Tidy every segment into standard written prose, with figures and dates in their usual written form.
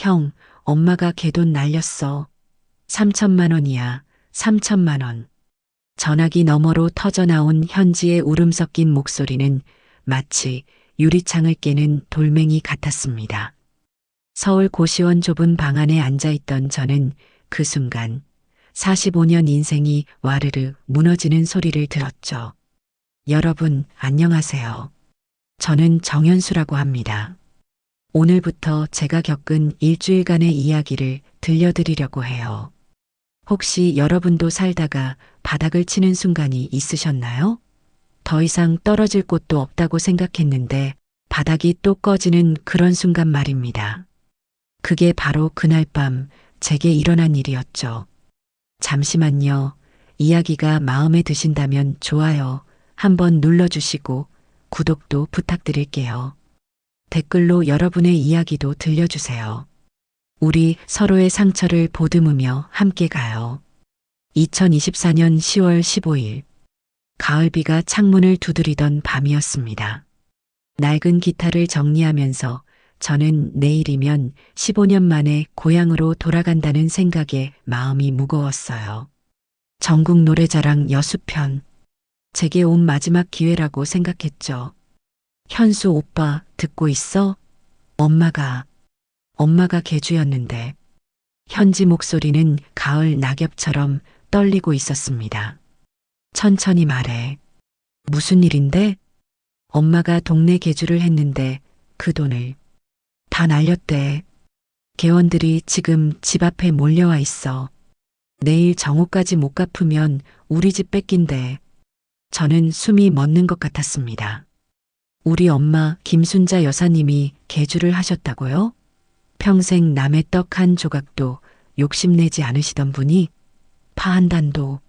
형, 엄마가 걔 돈 날렸어. 3천만 원이야. 3천만 원. 전화기 너머로 터져나온 현지의 울음 섞인 목소리는 마치 유리창을 깨는 돌멩이 같았습니다. 서울 고시원 좁은 방 안에 앉아있던 저는 그 순간 45년 인생이 와르르 무너지는 소리를 들었죠. 여러분, 안녕하세요. 저는 정연수라고 합니다. 오늘부터 제가 겪은 일주일간의 이야기를 들려드리려고 해요. 혹시 여러분도 살다가 바닥을 치는 순간이 있으셨나요? 더 이상 떨어질 곳도 없다고 생각했는데 바닥이 또 꺼지는 그런 순간 말입니다. 그게 바로 그날 밤 제게 일어난 일이었죠. 잠시만요. 이야기가 마음에 드신다면 좋아요 한번 눌러주시고 구독도 부탁드릴게요. 댓글로 여러분의 이야기도 들려주세요. 우리 서로의 상처를 보듬으며 함께 가요. 2024년 10월 15일. 가을비가 창문을 두드리던 밤이었습니다. 낡은 기타를 정리하면서 저는 내일이면 15년 만에 고향으로 돌아간다는 생각에 마음이 무거웠어요. 전국 노래자랑 여수편. 제게 온 마지막 기회라고 생각했죠. 현수 오빠 듣고 있어? 엄마가 개주였는데 현지 목소리는 가을 낙엽처럼 떨리고 있었습니다. 천천히 말해. 무슨 일인데? 엄마가 동네 개주를 했는데 그 돈을 다 날렸대. 개원들이 지금 집 앞에 몰려와 있어. 내일 정오까지 못 갚으면 우리 집 뺏긴대. 저는 숨이 멎는 것 같았습니다. 우리 엄마 김순자 여사님이 개주를 하셨다고요? 평생 남의 떡 한 조각도 욕심내지 않으시던 분이 파 한 단도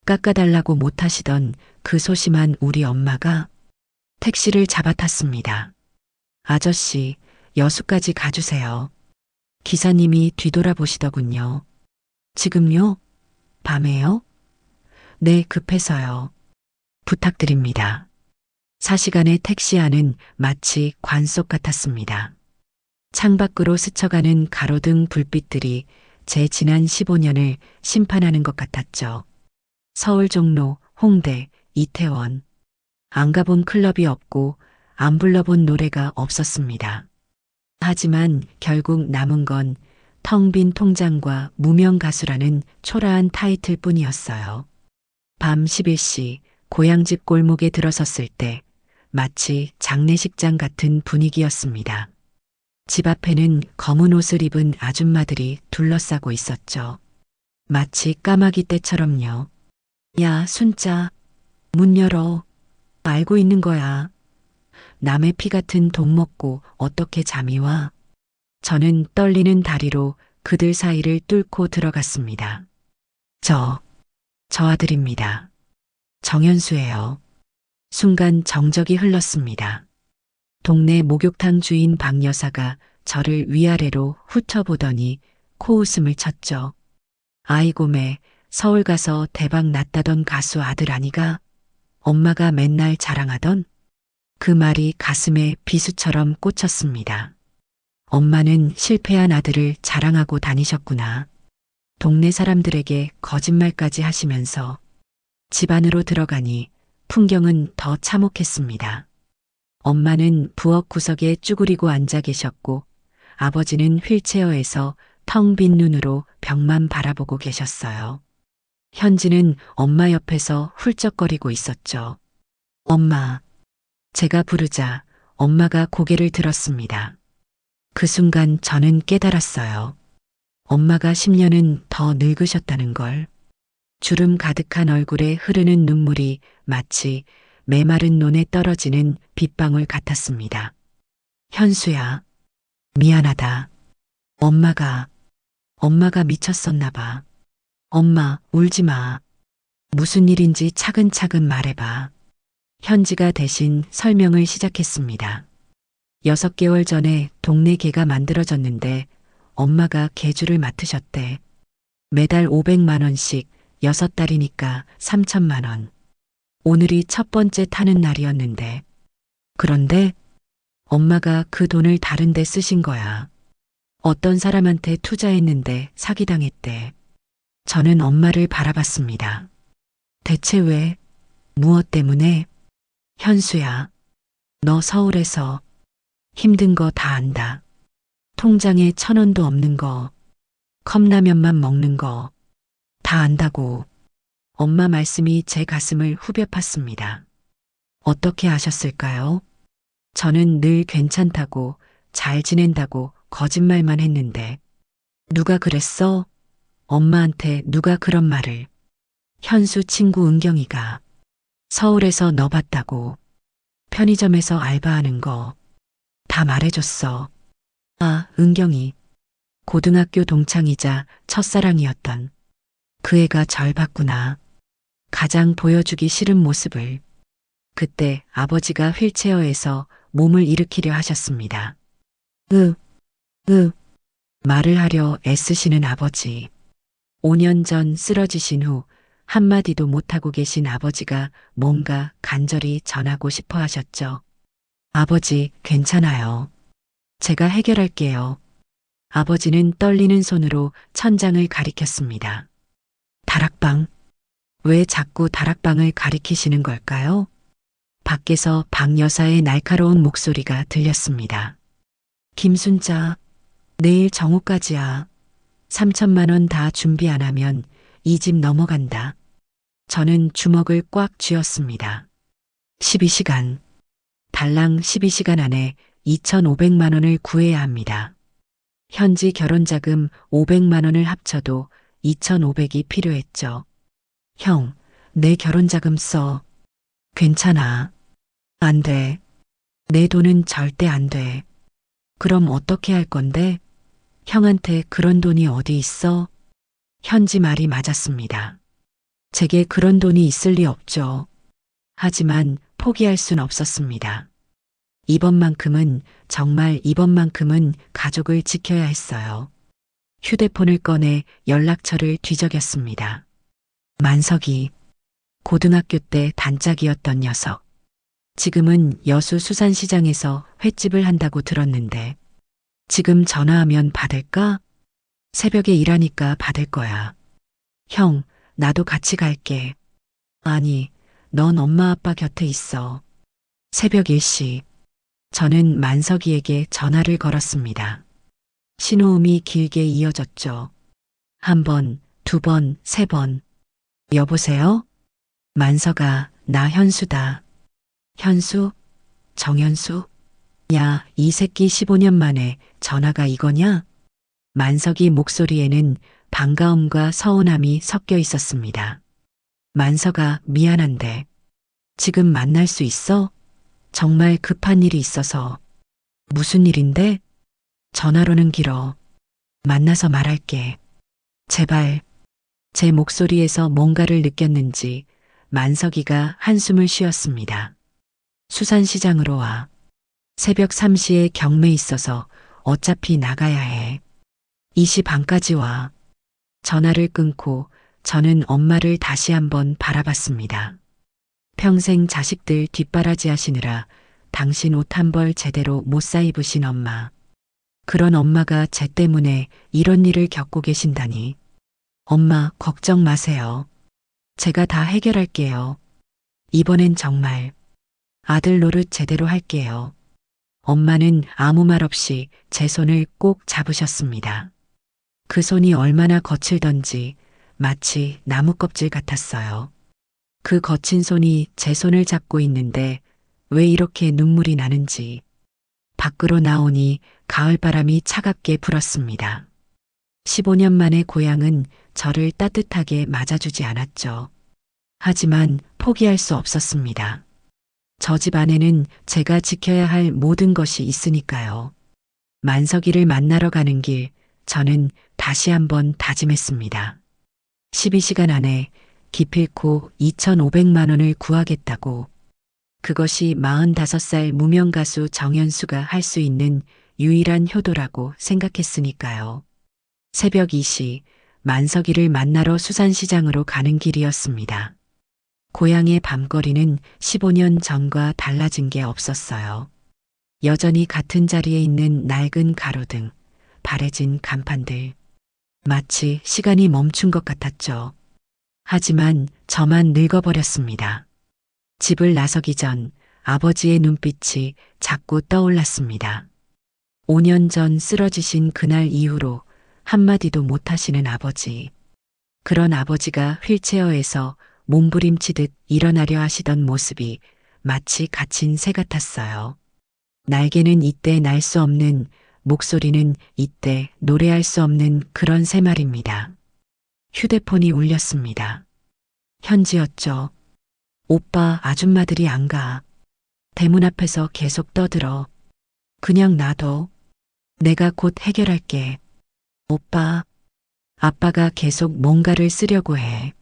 깎아달라고 못하시던 그 소심한 우리 엄마가 택시를 잡아탔습니다. 아저씨, 여수까지 가주세요. 기사님이 뒤돌아보시더군요. 지금요? 밤에요? 네, 급해서요. 부탁드립니다. 사시간의 택시 안은 마치 관 속 같았습니다. 창밖으로 스쳐가는 가로등 불빛들이 제 지난 15년을 심판하는 것 같았죠. 서울 종로, 홍대, 이태원. 안 가본 클럽이 없고 안 불러본 노래가 없었습니다. 하지만 결국 남은 건 텅 빈 통장과 무명 가수라는 초라한 타이틀 뿐이었어요. 밤 11시 고향집 골목에 들어섰을 때 마치 장례식장 같은 분위기였습니다. 집 앞에는 검은 옷을 입은 아줌마들이 둘러싸고 있었죠. 마치 까마귀 떼처럼요. 야, 순자, 문 열어. 알고 있는 거야. 남의 피 같은 독 먹고 어떻게 잠이 와? 저는 떨리는 다리로 그들 사이를 뚫고 들어갔습니다. 저 아들입니다. 정연수예요. 순간 정적이 흘렀습니다. 동네 목욕탕 주인 박 여사가 저를 위아래로 훑어보더니 코웃음을 쳤죠. 아이고매, 서울 가서 대박 났다던 가수 아들 아니가? 엄마가 맨날 자랑하던? 그 말이 가슴에 비수처럼 꽂혔습니다. 엄마는 실패한 아들을 자랑하고 다니셨구나. 동네 사람들에게 거짓말까지 하시면서 집 안으로 들어가니 풍경은 더 참혹했습니다. 엄마는 부엌 구석에 쭈그리고 앉아 계셨고 아버지는 휠체어에서 텅 빈 눈으로 벽만 바라보고 계셨어요. 현지는 엄마 옆에서 훌쩍거리고 있었죠. 엄마. 제가 부르자 엄마가 고개를 들었습니다. 그 순간 저는 깨달았어요. 엄마가 10년은 더 늙으셨다는 걸. 주름 가득한 얼굴에 흐르는 눈물이 마치 메마른 논에 떨어지는 빗방울 같았습니다. 현수야, 미안하다. 엄마가 미쳤었나 봐. 엄마, 울지 마. 무슨 일인지 차근차근 말해봐. 현지가 대신 설명을 시작했습니다. 6개월 전에 동네 개가 만들어졌는데 엄마가 개주를 맡으셨대. 매달 500만 원씩 6달이니까 3천만 원. 오늘이 첫 번째 타는 날이었는데 그런데 엄마가 그 돈을 다른 데 쓰신 거야. 어떤 사람한테 투자했는데 사기당했대. 저는 엄마를 바라봤습니다. 대체 왜? 무엇 때문에? 현수야, 너 서울에서 힘든 거 다 안다. 통장에 1,000원도 없는 거, 컵라면만 먹는 거 다 안다고. 엄마 말씀이 제 가슴을 후벼 팠습니다. 어떻게 아셨을까요? 저는 늘 괜찮다고, 잘 지낸다고 거짓말만 했는데. 누가 그랬어? 엄마한테 누가 그런 말을. 현수 친구 은경이가 서울에서 너 봤다고. 편의점에서 알바하는 거 다 말해줬어. 아, 은경이. 고등학교 동창이자 첫사랑이었던 그 애가 절 봤구나. 가장 보여주기 싫은 모습을. 그때 아버지가 휠체어에서 몸을 일으키려 하셨습니다. 으, 으, 말을 하려 애쓰시는 아버지. 5년 전 쓰러지신 후 한마디도 못하고 계신 아버지가 뭔가 간절히 전하고 싶어 하셨죠. 아버지, 괜찮아요. 제가 해결할게요. 아버지는 떨리는 손으로 천장을 가리켰습니다. 다락방. 왜 자꾸 다락방을 가리키시는 걸까요? 밖에서 박 여사의 날카로운 목소리가 들렸습니다. 김순자, 내일 정오까지야. 3천만 원 다 준비 안 하면 이 집 넘어간다. 저는 주먹을 꽉 쥐었습니다. 12시간. 달랑 12시간 안에 2,500만 원을 구해야 합니다. 현지 결혼자금 500만 원을 합쳐도 2,500이 필요했죠. 형, 내 결혼자금 써. 괜찮아. 안 돼. 내 돈은 절대 안 돼. 그럼 어떻게 할 건데? 형한테 그런 돈이 어디 있어? 현지 말이 맞았습니다. 제게 그런 돈이 있을 리 없죠. 하지만 포기할 순 없었습니다. 이번만큼은, 정말 이번만큼은 가족을 지켜야 했어요. 휴대폰을 꺼내 연락처를 뒤적였습니다. 만석이, 고등학교 때 단짝이었던 녀석. 지금은 여수 수산시장에서 횟집을 한다고 들었는데 지금 전화하면 받을까? 새벽에 일하니까 받을 거야. 형, 나도 같이 갈게. 아니, 넌 엄마 아빠 곁에 있어. 새벽 1시. 저는 만석이에게 전화를 걸었습니다. 신호음이 길게 이어졌죠. 한 번, 두 번, 세 번. 여보세요? 만석아, 나 현수다. 현수? 정현수? 야, 이 새끼 15년 만에 전화가 이거냐? 만석이 목소리에는 반가움과 서운함이 섞여 있었습니다. 만석아, 미안한데. 지금 만날 수 있어? 정말 급한 일이 있어서. 무슨 일인데? 전화로는 길어. 만나서 말할게. 제발. 제 목소리에서 뭔가를 느꼈는지 만석이가 한숨을 쉬었습니다. 수산시장으로 와. 새벽 3시에 경매 있어서 어차피 나가야 해. 2시 반까지 와. 전화를 끊고 저는 엄마를 다시 한번 바라봤습니다. 평생 자식들 뒷바라지 하시느라 당신 옷 한 벌 제대로 못 사 입으신 엄마. 그런 엄마가 쟤 때문에 이런 일을 겪고 계신다니. 엄마, 걱정 마세요. 제가 다 해결할게요. 이번엔 정말 아들 노릇 제대로 할게요. 엄마는 아무 말 없이 제 손을 꼭 잡으셨습니다. 그 손이 얼마나 거칠던지 마치 나무 껍질 같았어요. 그 거친 손이 제 손을 잡고 있는데 왜 이렇게 눈물이 나는지. 밖으로 나오니 가을바람이 차갑게 불었습니다. 15년 만에 고향은 저를 따뜻하게 맞아주지 않았죠. 하지만 포기할 수 없었습니다. 저 집 안에는 제가 지켜야 할 모든 것이 있으니까요. 만석이를 만나러 가는 길, 저는 다시 한번 다짐했습니다. 12시간 안에 기필코 2,500만 원을 구하겠다고. 그것이 45살 무명 가수 정현수가 할 수 있는 유일한 효도라고 생각했으니까요. 새벽 2시 만석이를 만나러 수산시장으로 가는 길이었습니다. 고향의 밤거리는 15년 전과 달라진 게 없었어요. 여전히 같은 자리에 있는 낡은 가로등, 바래진 간판들. 마치 시간이 멈춘 것 같았죠. 하지만 저만 늙어버렸습니다. 집을 나서기 전 아버지의 눈빛이 자꾸 떠올랐습니다. 5년 전 쓰러지신 그날 이후로 한마디도 못하시는 아버지. 그런 아버지가 휠체어에서 몸부림치듯 일어나려 하시던 모습이 마치 갇힌 새 같았어요. 날개는 이때 날 수 없는, 목소리는 이때 노래할 수 없는 그런 새 말입니다. 휴대폰이 울렸습니다. 현지였죠. 오빠, 아줌마들이 안 가. 대문 앞에서 계속 떠들어. 그냥 놔둬. 내가 곧 해결할게. 오빠. 아빠가 계속 뭔가를 쓰려고 해.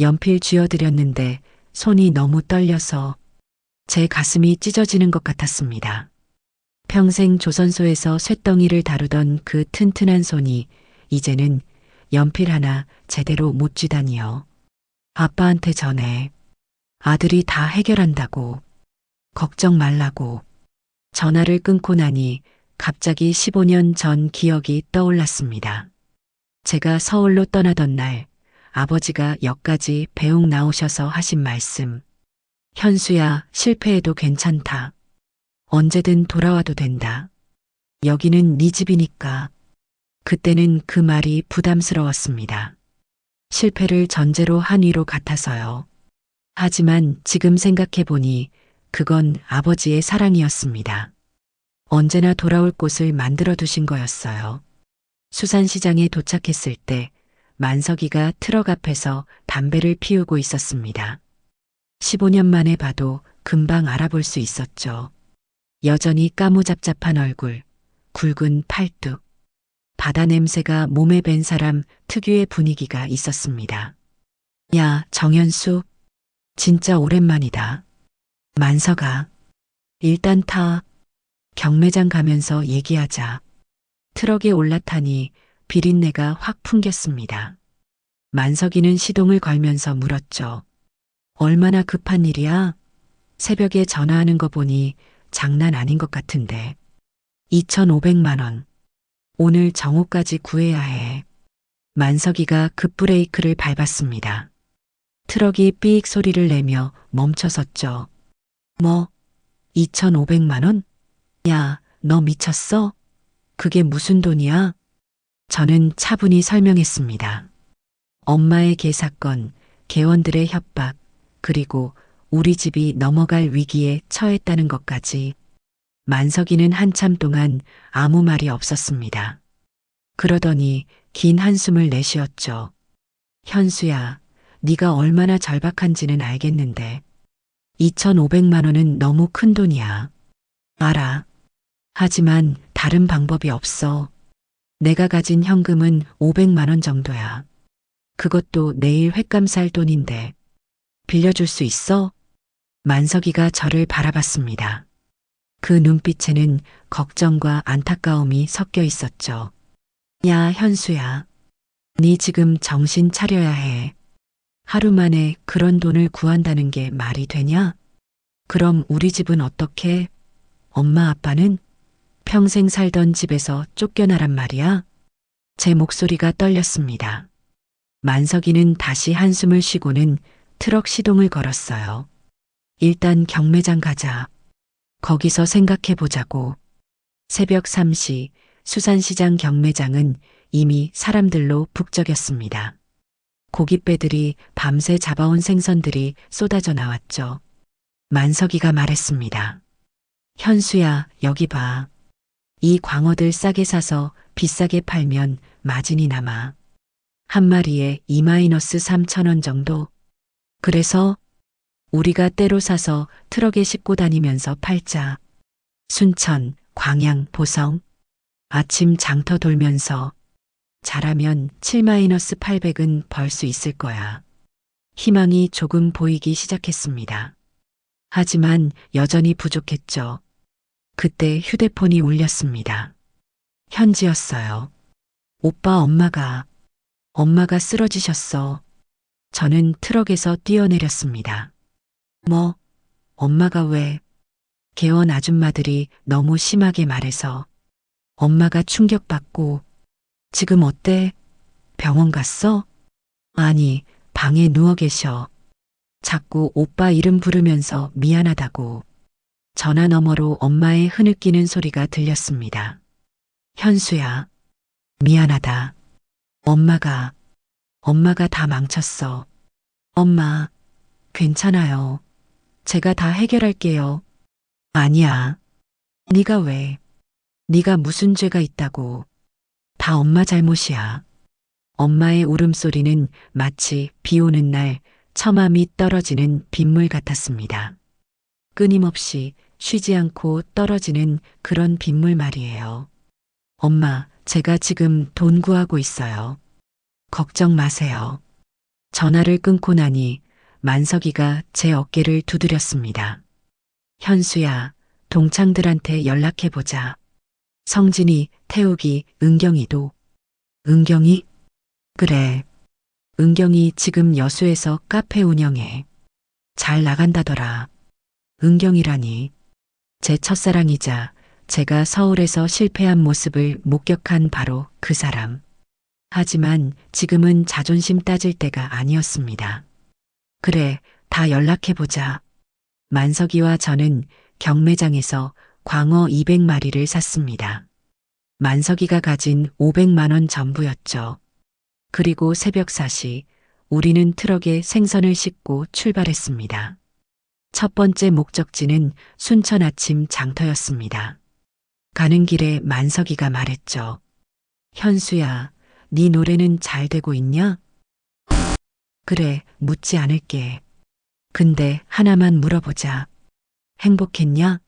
연필 쥐어드렸는데 손이 너무 떨려서 제 가슴이 찢어지는 것 같았습니다. 평생 조선소에서 쇳덩이를 다루던 그 튼튼한 손이 이제는 연필 하나 제대로 못 쥐다니요. 아빠한테 전해. 아들이 다 해결한다고. 걱정 말라고. 전화를 끊고 나니 갑자기 15년 전 기억이 떠올랐습니다. 제가 서울로 떠나던 날 아버지가 역까지 배웅 나오셔서 하신 말씀. 현수야, 실패해도 괜찮다. 언제든 돌아와도 된다. 여기는 네 집이니까. 그때는 그 말이 부담스러웠습니다. 실패를 전제로 한 위로 같아서요. 하지만 지금 생각해보니 그건 아버지의 사랑이었습니다. 언제나 돌아올 곳을 만들어 두신 거였어요. 수산시장에 도착했을 때 만석이가 트럭 앞에서 담배를 피우고 있었습니다. 15년 만에 봐도 금방 알아볼 수 있었죠. 여전히 까무잡잡한 얼굴, 굵은 팔뚝, 바다 냄새가 몸에 밴 사람 특유의 분위기가 있었습니다. 야, 정현수. 진짜 오랜만이다. 만석아. 일단 타. 경매장 가면서 얘기하자. 트럭에 올라타니 비린내가 확 풍겼습니다. 만석이는 시동을 걸면서 물었죠. 얼마나 급한 일이야? 새벽에 전화하는 거 보니 장난 아닌 것 같은데. 2,500만 원. 오늘 정오까지 구해야 해. 만석이가 급브레이크를 밟았습니다. 트럭이 삐익 소리를 내며 멈춰섰죠. 뭐? 2,500만 원? 야, 너 미쳤어? 그게 무슨 돈이야? 저는 차분히 설명했습니다. 엄마의 개사건, 개원들의 협박, 그리고 우리 집이 넘어갈 위기에 처했다는 것까지. 만석이는 한참 동안 아무 말이 없었습니다. 그러더니 긴 한숨을 내쉬었죠. 현수야, 네가 얼마나 절박한지는 알겠는데 2,500만 원은 너무 큰 돈이야. 알아. 하지만 다른 방법이 없어. 내가 가진 현금은 500만 원 정도야. 그것도 내일 횟감 살 돈인데 빌려줄 수 있어? 만석이가 저를 바라봤습니다. 그 눈빛에는 걱정과 안타까움이 섞여 있었죠. 야, 현수야. 네 지금 정신 차려야 해. 하루 만에 그런 돈을 구한다는 게 말이 되냐? 그럼 우리 집은 어떻게? 엄마 아빠는? 평생 살던 집에서 쫓겨나란 말이야? 제 목소리가 떨렸습니다. 만석이는 다시 한숨을 쉬고는 트럭 시동을 걸었어요. 일단 경매장 가자. 거기서 생각해 보자고. 새벽 3시 수산시장 경매장은 이미 사람들로 북적였습니다. 고깃배들이 밤새 잡아온 생선들이 쏟아져 나왔죠. 만석이가 말했습니다. 현수야, 여기 봐. 이 광어들 싸게 사서 비싸게 팔면 마진이 남아. 한 마리에 2-3,000원 정도. 그래서 우리가 때로 사서 트럭에 싣고 다니면서 팔자. 순천, 광양, 보성. 아침 장터 돌면서 잘하면 7-800은 벌 수 있을 거야. 희망이 조금 보이기 시작했습니다. 하지만 여전히 부족했죠. 그때 휴대폰이 울렸습니다. 현지였어요. 오빠, 엄마가 쓰러지셨어. 저는 트럭에서 뛰어내렸습니다. 뭐? 엄마가 왜? 개원 아줌마들이 너무 심하게 말해서. 엄마가 충격받고 지금 어때? 병원 갔어? 아니, 방에 누워 계셔. 자꾸 오빠 이름 부르면서 미안하다고. 전화 너머로 엄마의 흐느끼는 소리가 들렸습니다. 현수야, 미안하다. 엄마가 다 망쳤어. 엄마, 괜찮아요. 제가 다 해결할게요. 아니야. 네가 왜? 네가 무슨 죄가 있다고. 다 엄마 잘못이야. 엄마의 울음소리는 마치 비 오는 날 처마미 떨어지는 빗물 같았습니다. 끊임없이 쉬지 않고 떨어지는 그런 빗물 말이에요. 엄마, 제가 지금 돈 구하고 있어요. 걱정 마세요. 전화를 끊고 나니 만석이가 제 어깨를 두드렸습니다. 현수야, 동창들한테 연락해보자. 성진이, 태욱이, 은경이도. 은경이? 그래. 은경이 지금 여수에서 카페 운영해. 잘 나간다더라. 은경이라니. 제 첫사랑이자 제가 서울에서 실패한 모습을 목격한 바로 그 사람. 하지만 지금은 자존심 따질 때가 아니었습니다. 그래, 다 연락해보자. 만석이와 저는 경매장에서 광어 200마리를 샀습니다. 만석이가 가진 500만 원 전부였죠. 그리고 새벽 4시 우리는 트럭에 생선을 싣고 출발했습니다. 첫 번째 목적지는 순천 아침 장터였습니다. 가는 길에 만석이가 말했죠. 현수야, 네 노래는 잘 되고 있냐? 그래, 묻지 않을게. 근데 하나만 물어보자. 행복했냐?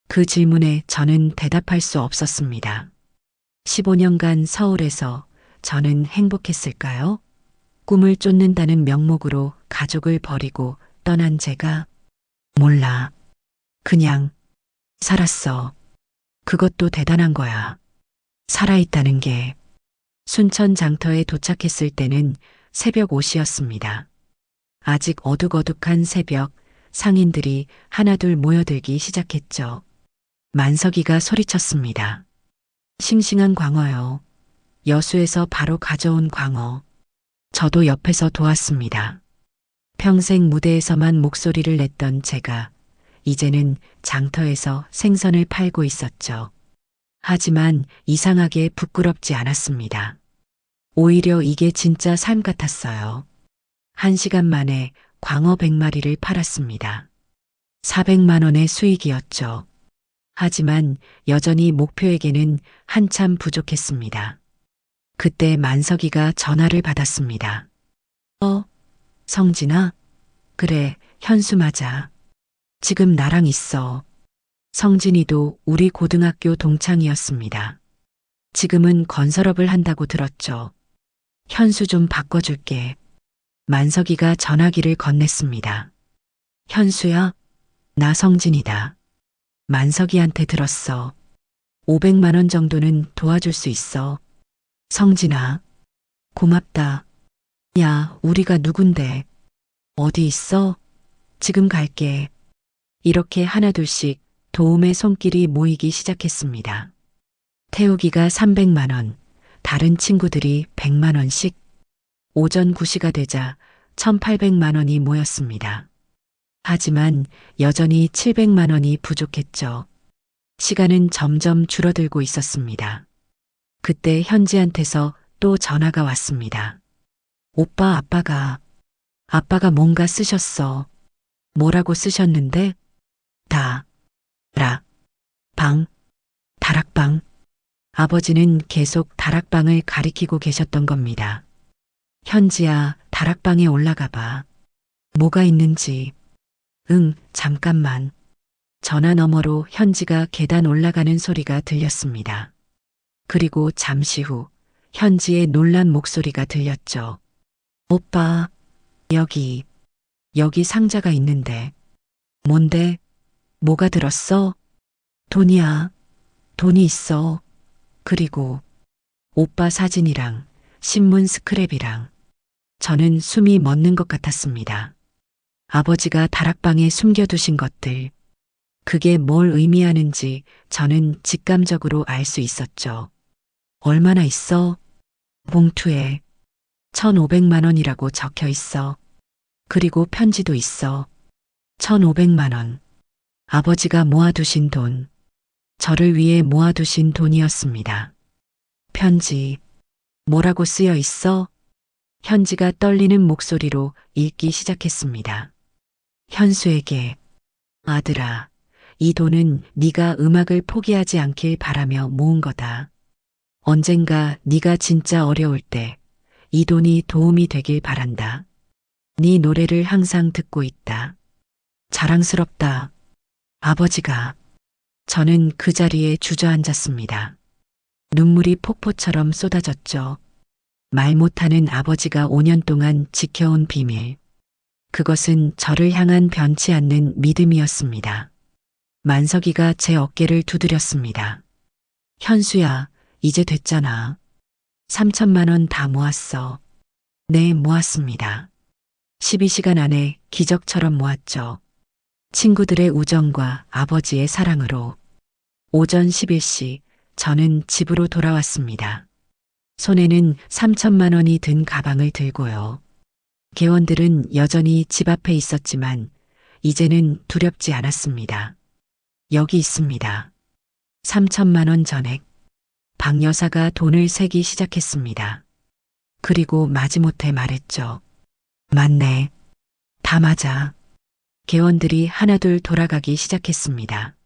그 질문에 저는 대답할 수 없었습니다. 15년간 서울에서 저는 행복했을까요? 꿈을 쫓는다는 명목으로 가족을 버리고 떠난 제가 몰라. 그냥 살았어. 그것도 대단한 거야. 살아있다는 게. 순천 장터에 도착했을 때는 새벽 5시였습니다. 아직 어둑어둑한 새벽, 상인들이 하나둘 모여들기 시작했죠. 만석이가 소리쳤습니다. 싱싱한 광어요. 여수에서 바로 가져온 광어. 저도 옆에서 도왔습니다. 평생 무대에서만 목소리를 냈던 제가 이제는 장터에서 생선을 팔고 있었죠. 하지만 이상하게 부끄럽지 않았습니다. 오히려 이게 진짜 삶 같았어요. 1시간 만에 광어 100마리를 팔았습니다. 400만 원의 수익이었죠. 하지만 여전히 목표에게는 한참 부족했습니다. 그때 만석이가 전화를 받았습니다. 성진아? 그래, 현수 맞아. 지금 나랑 있어. 성진이도 우리 고등학교 동창이었습니다. 지금은 건설업을 한다고 들었죠. 현수 좀 바꿔줄게. 만석이가 전화기를 건넸습니다. 현수야, 나 성진이다. 만석이한테 들었어. 500만 원 정도는 도와줄 수 있어. 성진아, 고맙다. 야, 우리가 누군데? 어디 있어? 지금 갈게. 이렇게 하나둘씩 도움의 손길이 모이기 시작했습니다. 태우기가 300만 원, 다른 친구들이 100만 원씩. 오전 9시가 되자 1,800만 원이 모였습니다. 하지만 여전히 700만 원이 부족했죠. 시간은 점점 줄어들고 있었습니다. 그때 현지한테서 또 전화가 왔습니다. 오빠, 아빠가 뭔가 쓰셨어. 뭐라고 쓰셨는데? 다락방. 아버지는 계속 다락방을 가리키고 계셨던 겁니다. 현지야, 다락방에 올라가 봐. 뭐가 있는지. 응, 잠깐만. 전화 너머로 현지가 계단 올라가는 소리가 들렸습니다. 그리고 잠시 후 현지의 놀란 목소리가 들렸죠. 오빠, 여기 상자가 있는데. 뭔데? 뭐가 들었어? 돈이야. 돈이 있어. 그리고 오빠 사진이랑 신문 스크랩이랑. 저는 숨이 멎는 것 같았습니다. 아버지가 다락방에 숨겨두신 것들. 그게 뭘 의미하는지 저는 직감적으로 알 수 있었죠. 얼마나 있어? 봉투에 1,500만 원이라고 적혀 있어. 그리고 편지도 있어. 1,500만 원. 아버지가 모아두신 돈. 저를 위해 모아두신 돈이었습니다. 편지. 뭐라고 쓰여 있어? 현지가 떨리는 목소리로 읽기 시작했습니다. 현수에게. 아들아, 이 돈은 네가 음악을 포기하지 않길 바라며 모은 거다. 언젠가 네가 진짜 어려울 때 이 돈이 도움이 되길 바란다. 네 노래를 항상 듣고 있다. 자랑스럽다. 아버지가. 저는 그 자리에 주저앉았습니다. 눈물이 폭포처럼 쏟아졌죠. 말 못하는 아버지가 5년 동안 지켜온 비밀. 그것은 저를 향한 변치 않는 믿음이었습니다. 만석이가 제 어깨를 두드렸습니다. 현수야, 이제 됐잖아. 3천만 원 다 모았어. 네, 모았습니다. 12시간 안에 기적처럼 모았죠. 친구들의 우정과 아버지의 사랑으로. 오전 11시 저는 집으로 돌아왔습니다. 손에는 3천만 원이 든 가방을 들고요. 개원들은 여전히 집 앞에 있었지만 이제는 두렵지 않았습니다. 여기 있습니다. 3천만 원 전액. 박 여사가 돈을 세기 시작했습니다. 그리고 마지못해 말했죠. 맞네. 다 맞아. 개원들이 하나둘 돌아가기 시작했습니다.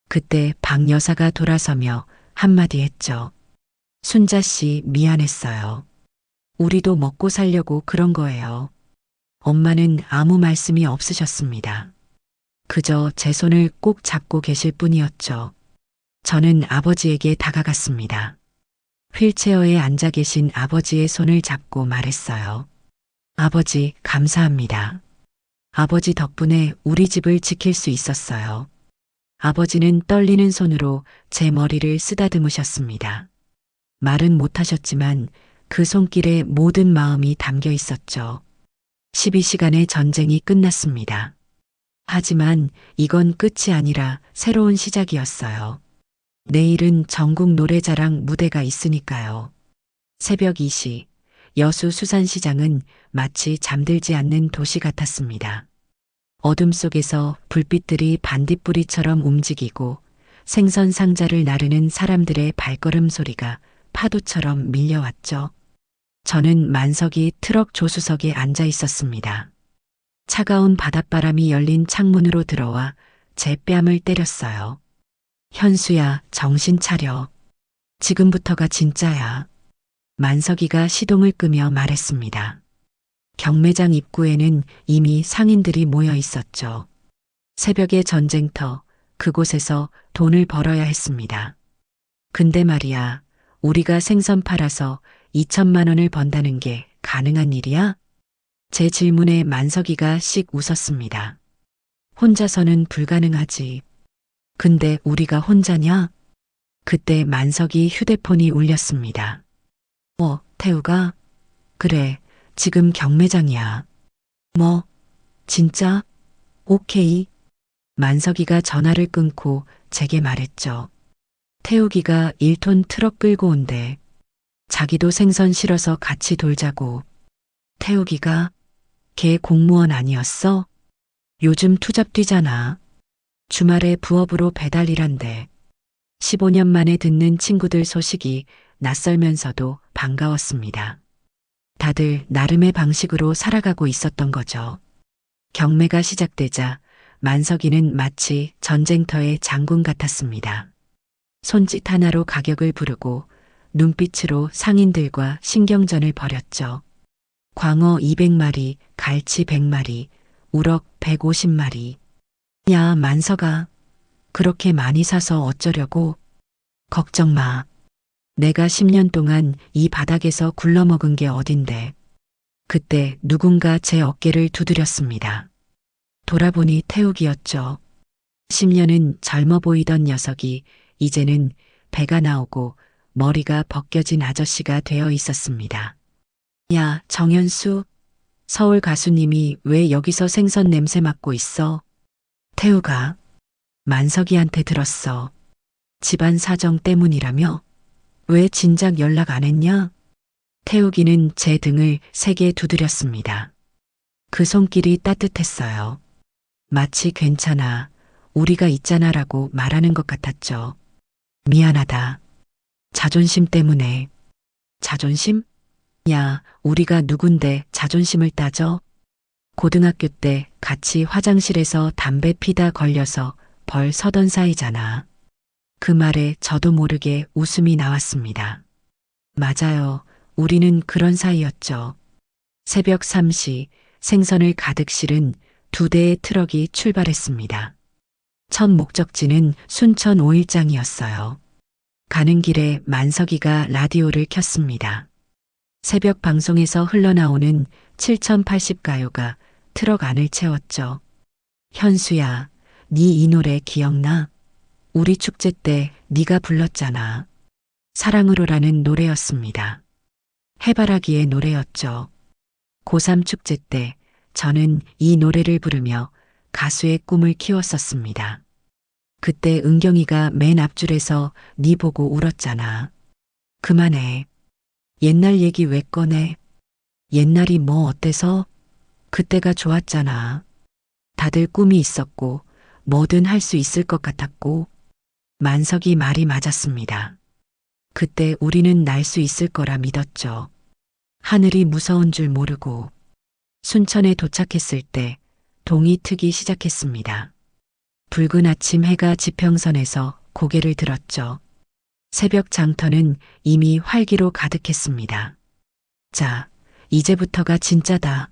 그때 박 여사가 돌아서며 한마디 했죠. 순자 씨 미안했어요. 우리도 먹고 살려고 그런 거예요. 엄마는 아무 말씀이 없으셨습니다. 그저 제 손을 꼭 잡고 계실 뿐이었죠. 저는 아버지에게 다가갔습니다. 휠체어에 앉아 계신 아버지의 손을 잡고 말했어요. 아버지, 감사합니다. 아버지 덕분에 우리 집을 지킬 수 있었어요. 아버지는 떨리는 손으로 제 머리를 쓰다듬으셨습니다. 말은 못하셨지만 그 손길에 모든 마음이 담겨 있었죠. 12시간의 전쟁이 끝났습니다. 하지만 이건 끝이 아니라 새로운 시작이었어요. 내일은 전국 노래자랑 무대가 있으니까요. 새벽 2시, 여수 수산시장은 마치 잠들지 않는 도시 같았습니다. 어둠 속에서 불빛들이 반딧불이처럼 움직이고 생선 상자를 나르는 사람들의 발걸음 소리가 파도처럼 밀려왔죠. 저는 만석이 트럭 조수석에 앉아 있었습니다. 차가운 바닷바람이 열린 창문으로 들어와 제 뺨을 때렸어요. 현수야, 정신 차려. 지금부터가 진짜야. 만석이가 시동을 끄며 말했습니다. 경매장 입구에는 이미 상인들이 모여 있었죠. 새벽의 전쟁터, 그곳에서 돈을 벌어야 했습니다. 근데 말이야, 우리가 생선 팔아서 2천만 원을 번다는 게 가능한 일이야? 제 질문에 만석이가 씩 웃었습니다. 혼자서는 불가능하지. 근데 우리가 혼자냐? 그때 만석이 휴대폰이 울렸습니다. 태우가? 그래, 지금 경매장이야. 뭐, 진짜? 오케이. 만석이가 전화를 끊고 제게 말했죠. 태우기가 1톤 트럭 끌고 온대. 자기도 생선 실어서 같이 돌자고. 태우기가? 걔 공무원 아니었어? 요즘 투잡 뛰잖아. 주말에 부업으로 배달 일한대. 15년 만에 듣는 친구들 소식이 낯설면서도 반가웠습니다. 다들 나름의 방식으로 살아가고 있었던 거죠. 경매가 시작되자 만석이는 마치 전쟁터의 장군 같았습니다. 손짓 하나로 가격을 부르고 눈빛으로 상인들과 신경전을 벌였죠. 광어 200마리, 갈치 100마리, 우럭 150마리. 야, 만석아. 그렇게 많이 사서 어쩌려고? 걱정 마. 내가 10년 동안 이 바닥에서 굴러먹은 게 어딘데. 그때 누군가 제 어깨를 두드렸습니다. 돌아보니 태욱이었죠. 10년은 젊어 보이던 녀석이 이제는 배가 나오고 머리가 벗겨진 아저씨가 되어 있었습니다. 야, 정현수. 서울 가수님이 왜 여기서 생선 냄새 맡고 있어? 태우가. 만석이한테 들었어. 집안 사정 때문이라며? 왜 진작 연락 안 했냐? 태욱이는 제 등을 세게 두드렸습니다. 그 손길이 따뜻했어요. 마치 괜찮아, 우리가 있잖아라고 말하는 것 같았죠. 미안하다. 자존심 때문에. 자존심? 야, 우리가 누군데 자존심을 따져? 고등학교 때 같이 화장실에서 담배 피다 걸려서 벌 서던 사이잖아. 그 말에 저도 모르게 웃음이 나왔습니다. 맞아요. 우리는 그런 사이였죠. 새벽 3시 생선을 가득 실은 2대의 트럭이 출발했습니다. 첫 목적지는 순천 오일장이었어요. 가는 길에 만석이가 라디오를 켰습니다. 새벽 방송에서 흘러나오는 7080 가요가 트럭 안을 채웠죠. 현수야, 네 이 노래 기억나? 우리 축제 때 네가 불렀잖아. 사랑으로라는 노래였습니다. 해바라기의 노래였죠. 고3 축제 때 저는 이 노래를 부르며 가수의 꿈을 키웠었습니다. 그때 은경이가 맨 앞줄에서 네 보고 울었잖아. 그만해. 옛날 얘기 왜 꺼내? 옛날이 뭐 어때서? 그때가 좋았잖아. 다들 꿈이 있었고 뭐든 할 수 있을 것 같았고. 만석이 말이 맞았습니다. 그때 우리는 날 수 있을 거라 믿었죠. 하늘이 무서운 줄 모르고. 순천에 도착했을 때 동이 트기 시작했습니다. 붉은 아침 해가 지평선에서 고개를 들었죠. 새벽 장터는 이미 활기로 가득했습니다. 자, 이제부터가 진짜다.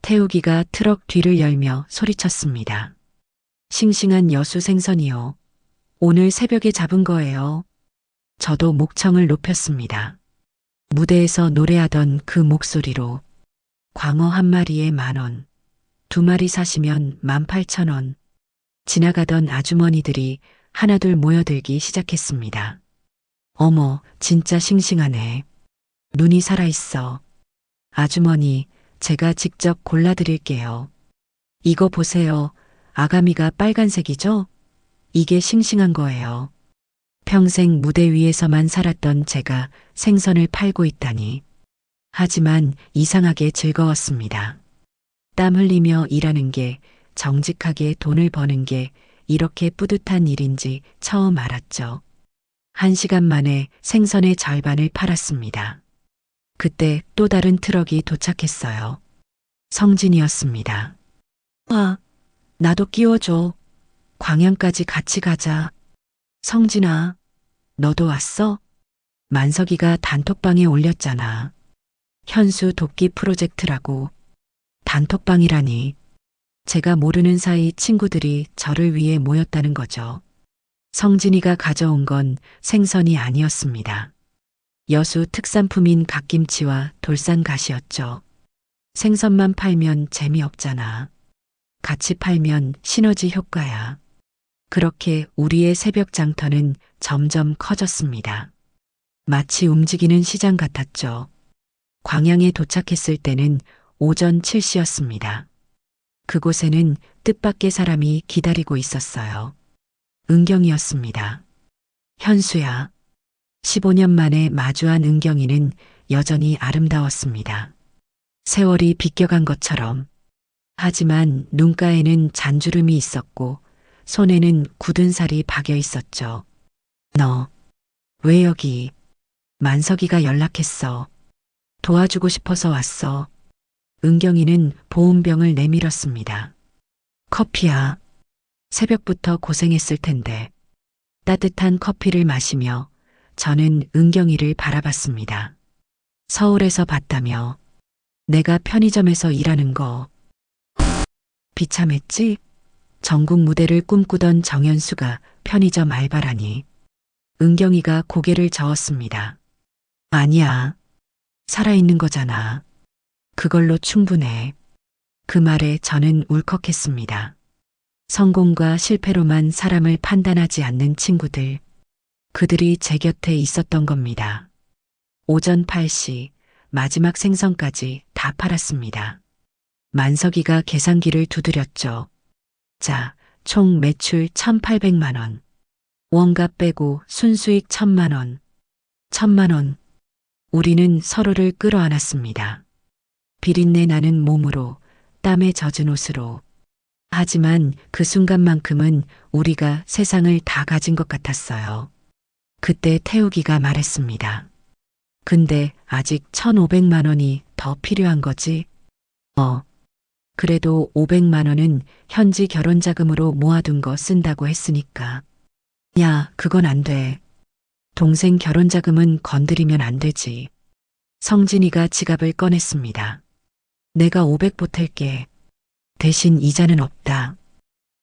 태우기가 트럭 뒤를 열며 소리쳤습니다. 싱싱한 여수 생선이요. 오늘 새벽에 잡은 거예요. 저도 목청을 높였습니다. 무대에서 노래하던 그 목소리로 광어 한 마리에 10,000원, 2마리 사시면 18,000원. 지나가던 아주머니들이 하나둘 모여들기 시작했습니다. 어머, 진짜 싱싱하네. 눈이 살아있어. 아주머니, 제가 직접 골라드릴게요. 이거 보세요. 아가미가 빨간색이죠? 이게 싱싱한 거예요. 평생 무대 위에서만 살았던 제가 생선을 팔고 있다니. 하지만 이상하게 즐거웠습니다. 땀 흘리며 일하는 게, 정직하게 돈을 버는 게 이렇게 뿌듯한 일인지 처음 알았죠. 1시간 만에 생선의 절반을 팔았습니다. 그때 또 다른 트럭이 도착했어요. 성진이었습니다. 아, 나도 끼워줘. 광양까지 같이 가자. 성진아, 너도 왔어? 만석이가 단톡방에 올렸잖아. 현수 돕기 프로젝트라고. 단톡방이라니. 제가 모르는 사이 친구들이 저를 위해 모였다는 거죠. 성진이가 가져온 건 생선이 아니었습니다. 여수 특산품인 갓김치와 돌산가시였죠. 생선만 팔면 재미없잖아. 같이 팔면 시너지 효과야. 그렇게 우리의 새벽 장터는 점점 커졌습니다. 마치 움직이는 시장 같았죠. 광양에 도착했을 때는 오전 7시였습니다. 그곳에는 뜻밖의 사람이 기다리고 있었어요. 은경이었습니다. 현수야. 15년 만에 마주한 은경이는 여전히 아름다웠습니다. 세월이 비껴간 것처럼. 하지만 눈가에는 잔주름이 있었고 손에는 굳은 살이 박여 있었죠. 너, 왜 여기? 만석이가 연락했어. 도와주고 싶어서 왔어. 은경이는 보온병을 내밀었습니다. 커피야. 새벽부터 고생했을 텐데. 따뜻한 커피를 마시며 저는 은경이를 바라봤습니다. 서울에서 봤다며. 내가 편의점에서 일하는 거. 비참했지? 전국 무대를 꿈꾸던 정연수가 편의점 알바라니. 은경이가 고개를 저었습니다. 아니야. 살아있는 거잖아. 그걸로 충분해. 그 말에 저는 울컥했습니다. 성공과 실패로만 사람을 판단하지 않는 친구들. 그들이 제 곁에 있었던 겁니다. 오전 8시 마지막 생선까지 다 팔았습니다. 만석이가 계산기를 두드렸죠. 자, 총 매출 1,800만 원. 원가 빼고 순수익 1,000만 원. 1,000만 원. 우리는 서로를 끌어안았습니다. 비린내 나는 몸으로, 땀에 젖은 옷으로. 하지만 그 순간만큼은 우리가 세상을 다 가진 것 같았어요. 그때 태우기가 말했습니다. 근데 아직 1,500만 원이 더 필요한 거지? 그래도 500만 원은 현지 결혼 자금으로 모아둔 거 쓴다고 했으니까. 야, 그건 안 돼. 동생 결혼 자금은 건드리면 안 되지. 성진이가 지갑을 꺼냈습니다. 내가 500 보탤게. 대신 이자는 없다.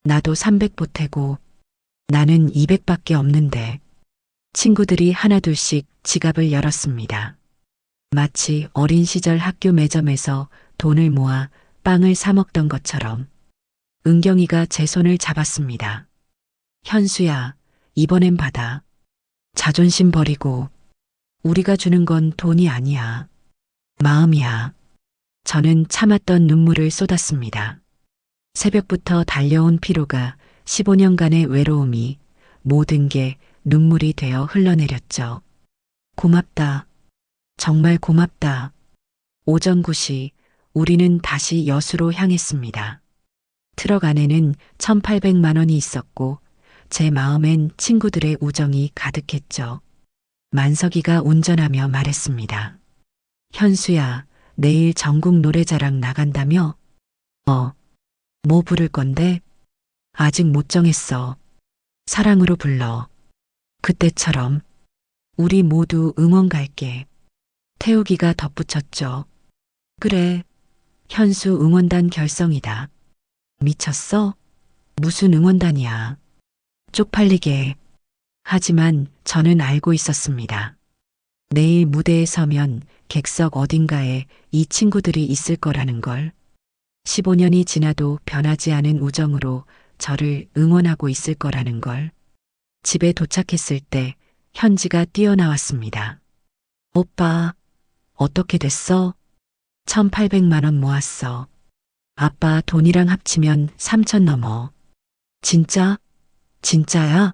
나도 300 보태고 나는 200밖에 없는데. 친구들이 하나둘씩 지갑을 열었습니다. 마치 어린 시절 학교 매점에서 돈을 모아 빵을 사 먹던 것처럼. 은경이가 제 손을 잡았습니다. 현수야, 이번엔 받아. 자존심 버리고. 우리가 주는 건 돈이 아니야. 마음이야. 저는 참았던 눈물을 쏟았습니다. 새벽부터 달려온 피로가 15년간의 외로움이 모든 게 눈물이 되어 흘러내렸죠. 고맙다. 정말 고맙다. 오전 9시 우리는 다시 여수로 향했습니다. 트럭 안에는 1,800만 원이 있었고 제 마음엔 친구들의 우정이 가득했죠. 만석이가 운전하며 말했습니다. 현수야, 내일 전국 노래자랑 나간다며? 뭐 부를 건데? 아직 못 정했어. 사랑으로 불러. 그때처럼. 우리 모두 응원 갈게. 태우기가 덧붙였죠. 그래. 현수 응원단 결성이다. 미쳤어? 무슨 응원단이야. 쪽팔리게. 하지만 저는 알고 있었습니다. 내일 무대에 서면 객석 어딘가에 이 친구들이 있을 거라는 걸. 15년이 지나도 변하지 않은 우정으로 저를 응원하고 있을 거라는 걸. 집에 도착했을 때 현지가 뛰어나왔습니다. 오빠, 어떻게 됐어? 1,800만 원 모았어. 아빠 돈이랑 합치면 3천 넘어. 진짜? 진짜야?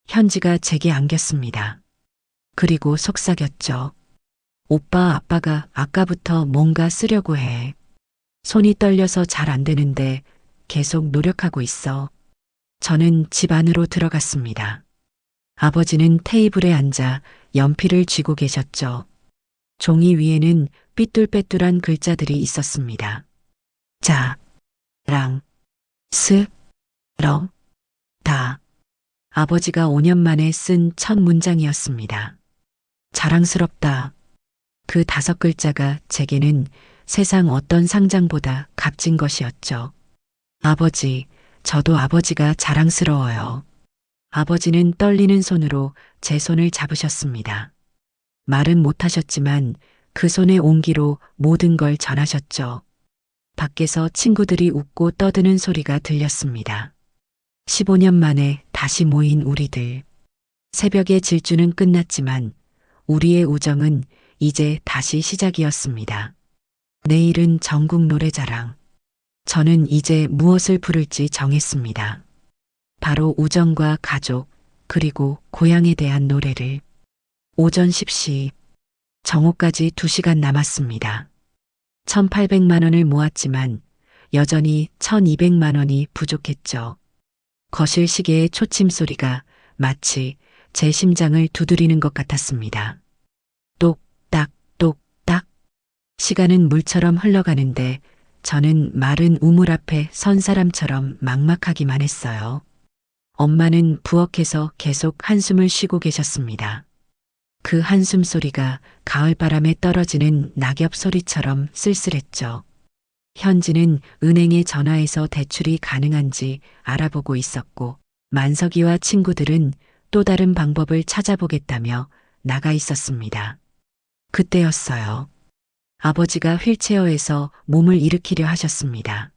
현지가 제게 안겼습니다. 그리고 속삭였죠. 오빠 아빠가 아까부터 뭔가 쓰려고 해. 손이 떨려서 잘 안 되는데 계속 노력하고 있어. 저는 집 안으로 들어갔습니다. 아버지는 테이블에 앉아 연필을 쥐고 계셨죠. 종이 위에는 삐뚤빼뚤한 글자들이 있었습니다. 자, 랑, 스, 러, 다. 아버지가 5년 만에 쓴 첫 문장이었습니다. 자랑스럽다. 그 5글자가 제게는 세상 어떤 상장보다 값진 것이었죠. 아버지, 저도 아버지가 자랑스러워요. 아버지는 떨리는 손으로 제 손을 잡으셨습니다. 말은 못하셨지만 그 손의 온기로 모든 걸 전하셨죠. 밖에서 친구들이 웃고 떠드는 소리가 들렸습니다. 15년 만에 다시 모인 우리들. 새벽의 질주는 끝났지만 우리의 우정은 이제 다시 시작이었습니다. 내일은 전국 노래자랑. 저는 이제 무엇을 부를지 정했습니다. 바로 우정과 가족, 그리고 고향에 대한 노래를. 오전 10시, 정오까지 2시간 남았습니다. 1,800만 원을 모았지만 여전히 1,200만 원이 부족했죠. 거실 시계의 초침 소리가 마치 제 심장을 두드리는 것 같았습니다. 똑딱, 똑딱. 시간은 물처럼 흘러가는데 저는 마른 우물 앞에 선 사람처럼 막막하기만 했어요. 엄마는 부엌에서 계속 한숨을 쉬고 계셨습니다. 그 한숨 소리가 가을바람에 떨어지는 낙엽 소리처럼 쓸쓸했죠. 현지는 은행에 전화해서 대출이 가능한지 알아보고 있었고, 만석이와 친구들은 또 다른 방법을 찾아보겠다며 나가 있었습니다. 그때였어요. 아버지가 휠체어에서 몸을 일으키려 하셨습니다.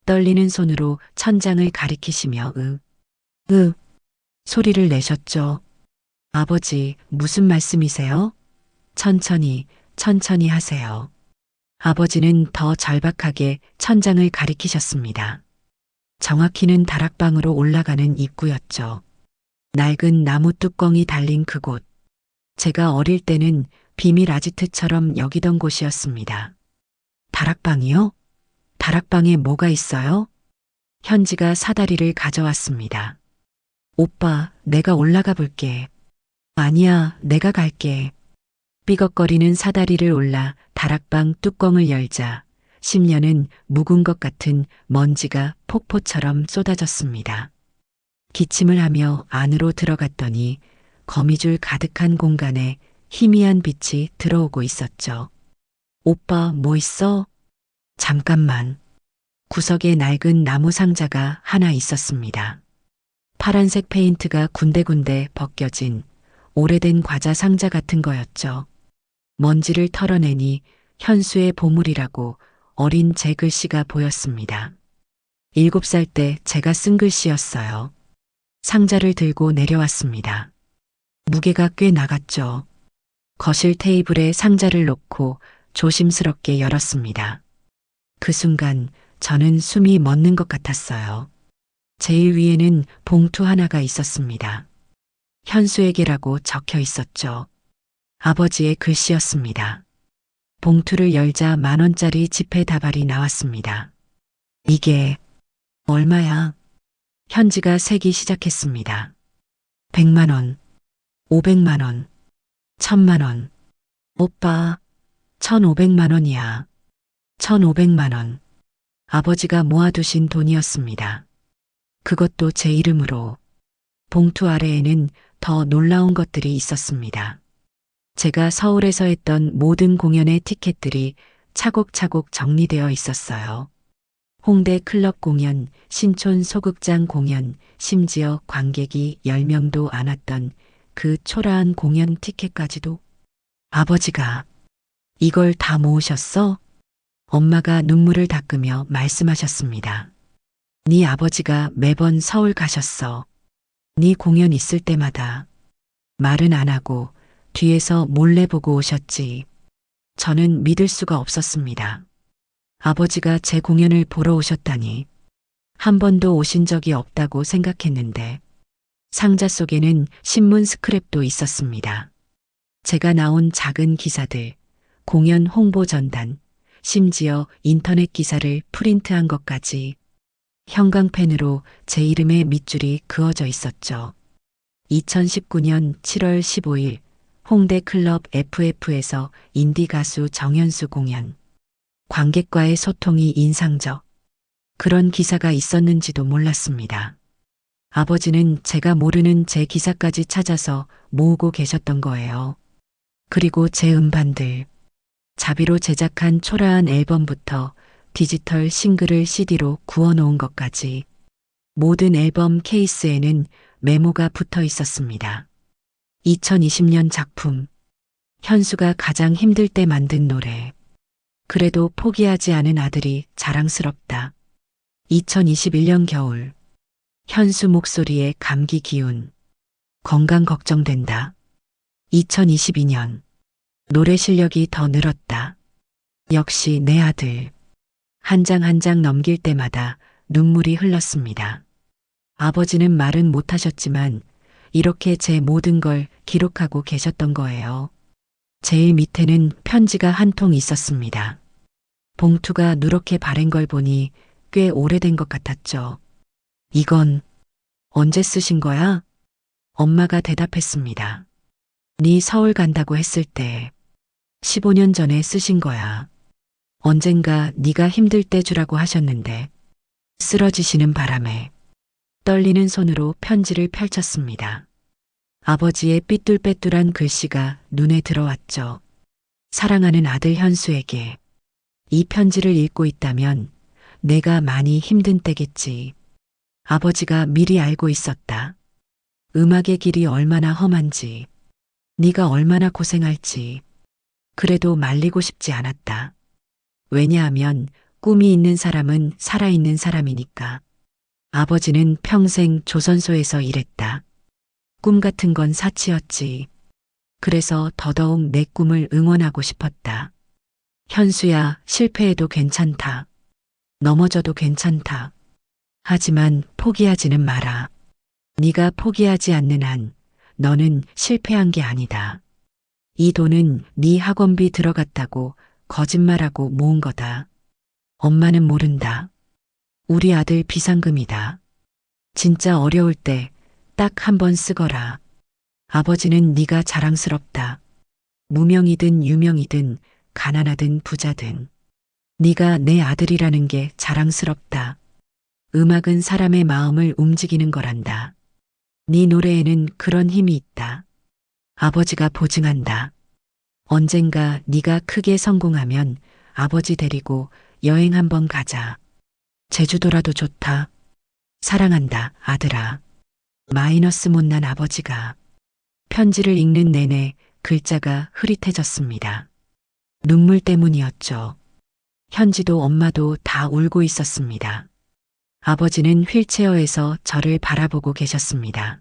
떨리는 손으로 천장을 가리키시며 소리를 내셨죠. 아버지, 무슨 말씀이세요? 천천히 하세요. 아버지는 더 절박하게 천장을 가리키셨습니다. 정확히는 다락방으로 올라가는 입구였죠. 낡은 나무 뚜껑이 달린 그곳. 제가 어릴 때는 비밀 아지트처럼 여기던 곳이었습니다. 다락방이요? 다락방에 뭐가 있어요? 현지가 사다리를 가져왔습니다. 오빠, 내가 올라가 볼게. 아니야, 내가 갈게. 삐걱거리는 사다리를 올라 다락방 뚜껑을 열자 10년은 묵은 것 같은 먼지가 폭포처럼 쏟아졌습니다. 기침을 하며 안으로 들어갔더니 거미줄 가득한 공간에 희미한 빛이 들어오고 있었죠. 오빠, 뭐 있어? 잠깐만. 구석에 낡은 나무 상자가 하나 있었습니다. 파란색 페인트가 군데군데 벗겨진 오래된 과자 상자 같은 거였죠. 먼지를 털어내니 현수의 보물이라고 어린 제 글씨가 보였습니다. 7살 때 제가 쓴 글씨였어요. 상자를 들고 내려왔습니다. 무게가 꽤 나갔죠. 거실 테이블에 상자를 놓고 조심스럽게 열었습니다. 그 순간 저는 숨이 멎는 것 같았어요. 제일 위에는 봉투 하나가 있었습니다. 현수에게라고 적혀 있었죠. 아버지의 글씨였습니다. 봉투를 열자 10,000원짜리 지폐 다발이 나왔습니다. 이게 얼마야? 현지가 세기 시작했습니다. 100만 원, 500만 원, 1000만 원. 오빠, 1,500만 원이야. 1,500만 원. 아버지가 모아두신 돈이었습니다. 그것도 제 이름으로. 봉투 아래에는 더 놀라운 것들이 있었습니다. 제가 서울에서 했던 모든 공연의 티켓들이 차곡차곡 정리되어 있었어요. 홍대 클럽 공연, 신촌 소극장 공연, 심지어 관객이 10명도 안 왔던 그 초라한 공연 티켓까지도. 아버지가 이걸 다 모으셨어? 엄마가 눈물을 닦으며 말씀하셨습니다. 네 아버지가 매번 서울 가셨어. 네 공연 있을 때마다. 말은 안 하고 뒤에서 몰래 보고 오셨지. 저는 믿을 수가 없었습니다. 아버지가 제 공연을 보러 오셨다니. 한 번도 오신 적이 없다고 생각했는데 상자 속에는 신문 스크랩도 있었습니다. 제가 나온 작은 기사들, 공연 홍보 전단, 심지어 인터넷 기사를 프린트한 것까지 형광펜으로 제 이름의 밑줄이 그어져 있었죠. 2019년 7월 15일 홍대 클럽 FF에서 인디 가수 정현수 공연. 관객과의 소통이 인상적. 그런 기사가 있었는지도 몰랐습니다. 아버지는 제가 모르는 제 기사까지 찾아서 모으고 계셨던 거예요. 그리고 제 음반들. 자비로 제작한 초라한 앨범부터 디지털 싱글을 CD로 구워놓은 것까지 모든 앨범 케이스에는 메모가 붙어 있었습니다. 2020년 작품. 현수가 가장 힘들 때 만든 노래. 그래도 포기하지 않은 아들이 자랑스럽다. 2021년 겨울. 현수 목소리에 감기 기운. 건강 걱정된다. 2022년. 노래 실력이 더 늘었다. 역시 내 아들. 한 장 한 장 넘길 때마다 눈물이 흘렀습니다. 아버지는 말은 못하셨지만 이렇게 제 모든 걸 기록하고 계셨던 거예요. 제일 밑에는 편지가 한 통 있었습니다. 봉투가 누렇게 바랜 걸 보니 꽤 오래된 것 같았죠. 이건 언제 쓰신 거야? 엄마가 대답했습니다. 네 서울 간다고 했을 때 15년 전에 쓰신 거야. 언젠가 네가 힘들 때 주라고 하셨는데. 쓰러지시는 바람에 떨리는 손으로 편지를 펼쳤습니다. 아버지의 삐뚤빼뚤한 글씨가 눈에 들어왔죠. 사랑하는 아들 현수에게. 이 편지를 읽고 있다면 내가 많이 힘든 때겠지. 아버지가 미리 알고 있었다. 음악의 길이 얼마나 험한지, 네가 얼마나 고생할지. 그래도 말리고 싶지 않았다. 왜냐하면 꿈이 있는 사람은 살아있는 사람이니까. 아버지는 평생 조선소에서 일했다. 꿈 같은 건 사치였지. 그래서 더더욱 내 꿈을 응원하고 싶었다. 현수야, 실패해도 괜찮다. 넘어져도 괜찮다. 하지만 포기하지는 마라. 네가 포기하지 않는 한 너는 실패한 게 아니다. 이 돈은 네 학원비 들어갔다고 거짓말하고 모은 거다. 엄마는 모른다. 우리 아들 비상금이다. 진짜 어려울 때 딱 한 번 쓰거라. 아버지는 네가 자랑스럽다. 무명이든 유명이든 가난하든 부자든 네가 내 아들이라는 게 자랑스럽다. 음악은 사람의 마음을 움직이는 거란다. 네 노래에는 그런 힘이 있다. 아버지가 보증한다. 언젠가 네가 크게 성공하면 아버지 데리고 여행 한번 가자. 제주도라도 좋다. 사랑한다, 아들아. 마이너스 못난 아버지가. 편지를 읽는 내내 글자가 흐릿해졌습니다. 눈물 때문이었죠. 현지도 엄마도 다 울고 있었습니다. 아버지는 휠체어에서 저를 바라보고 계셨습니다.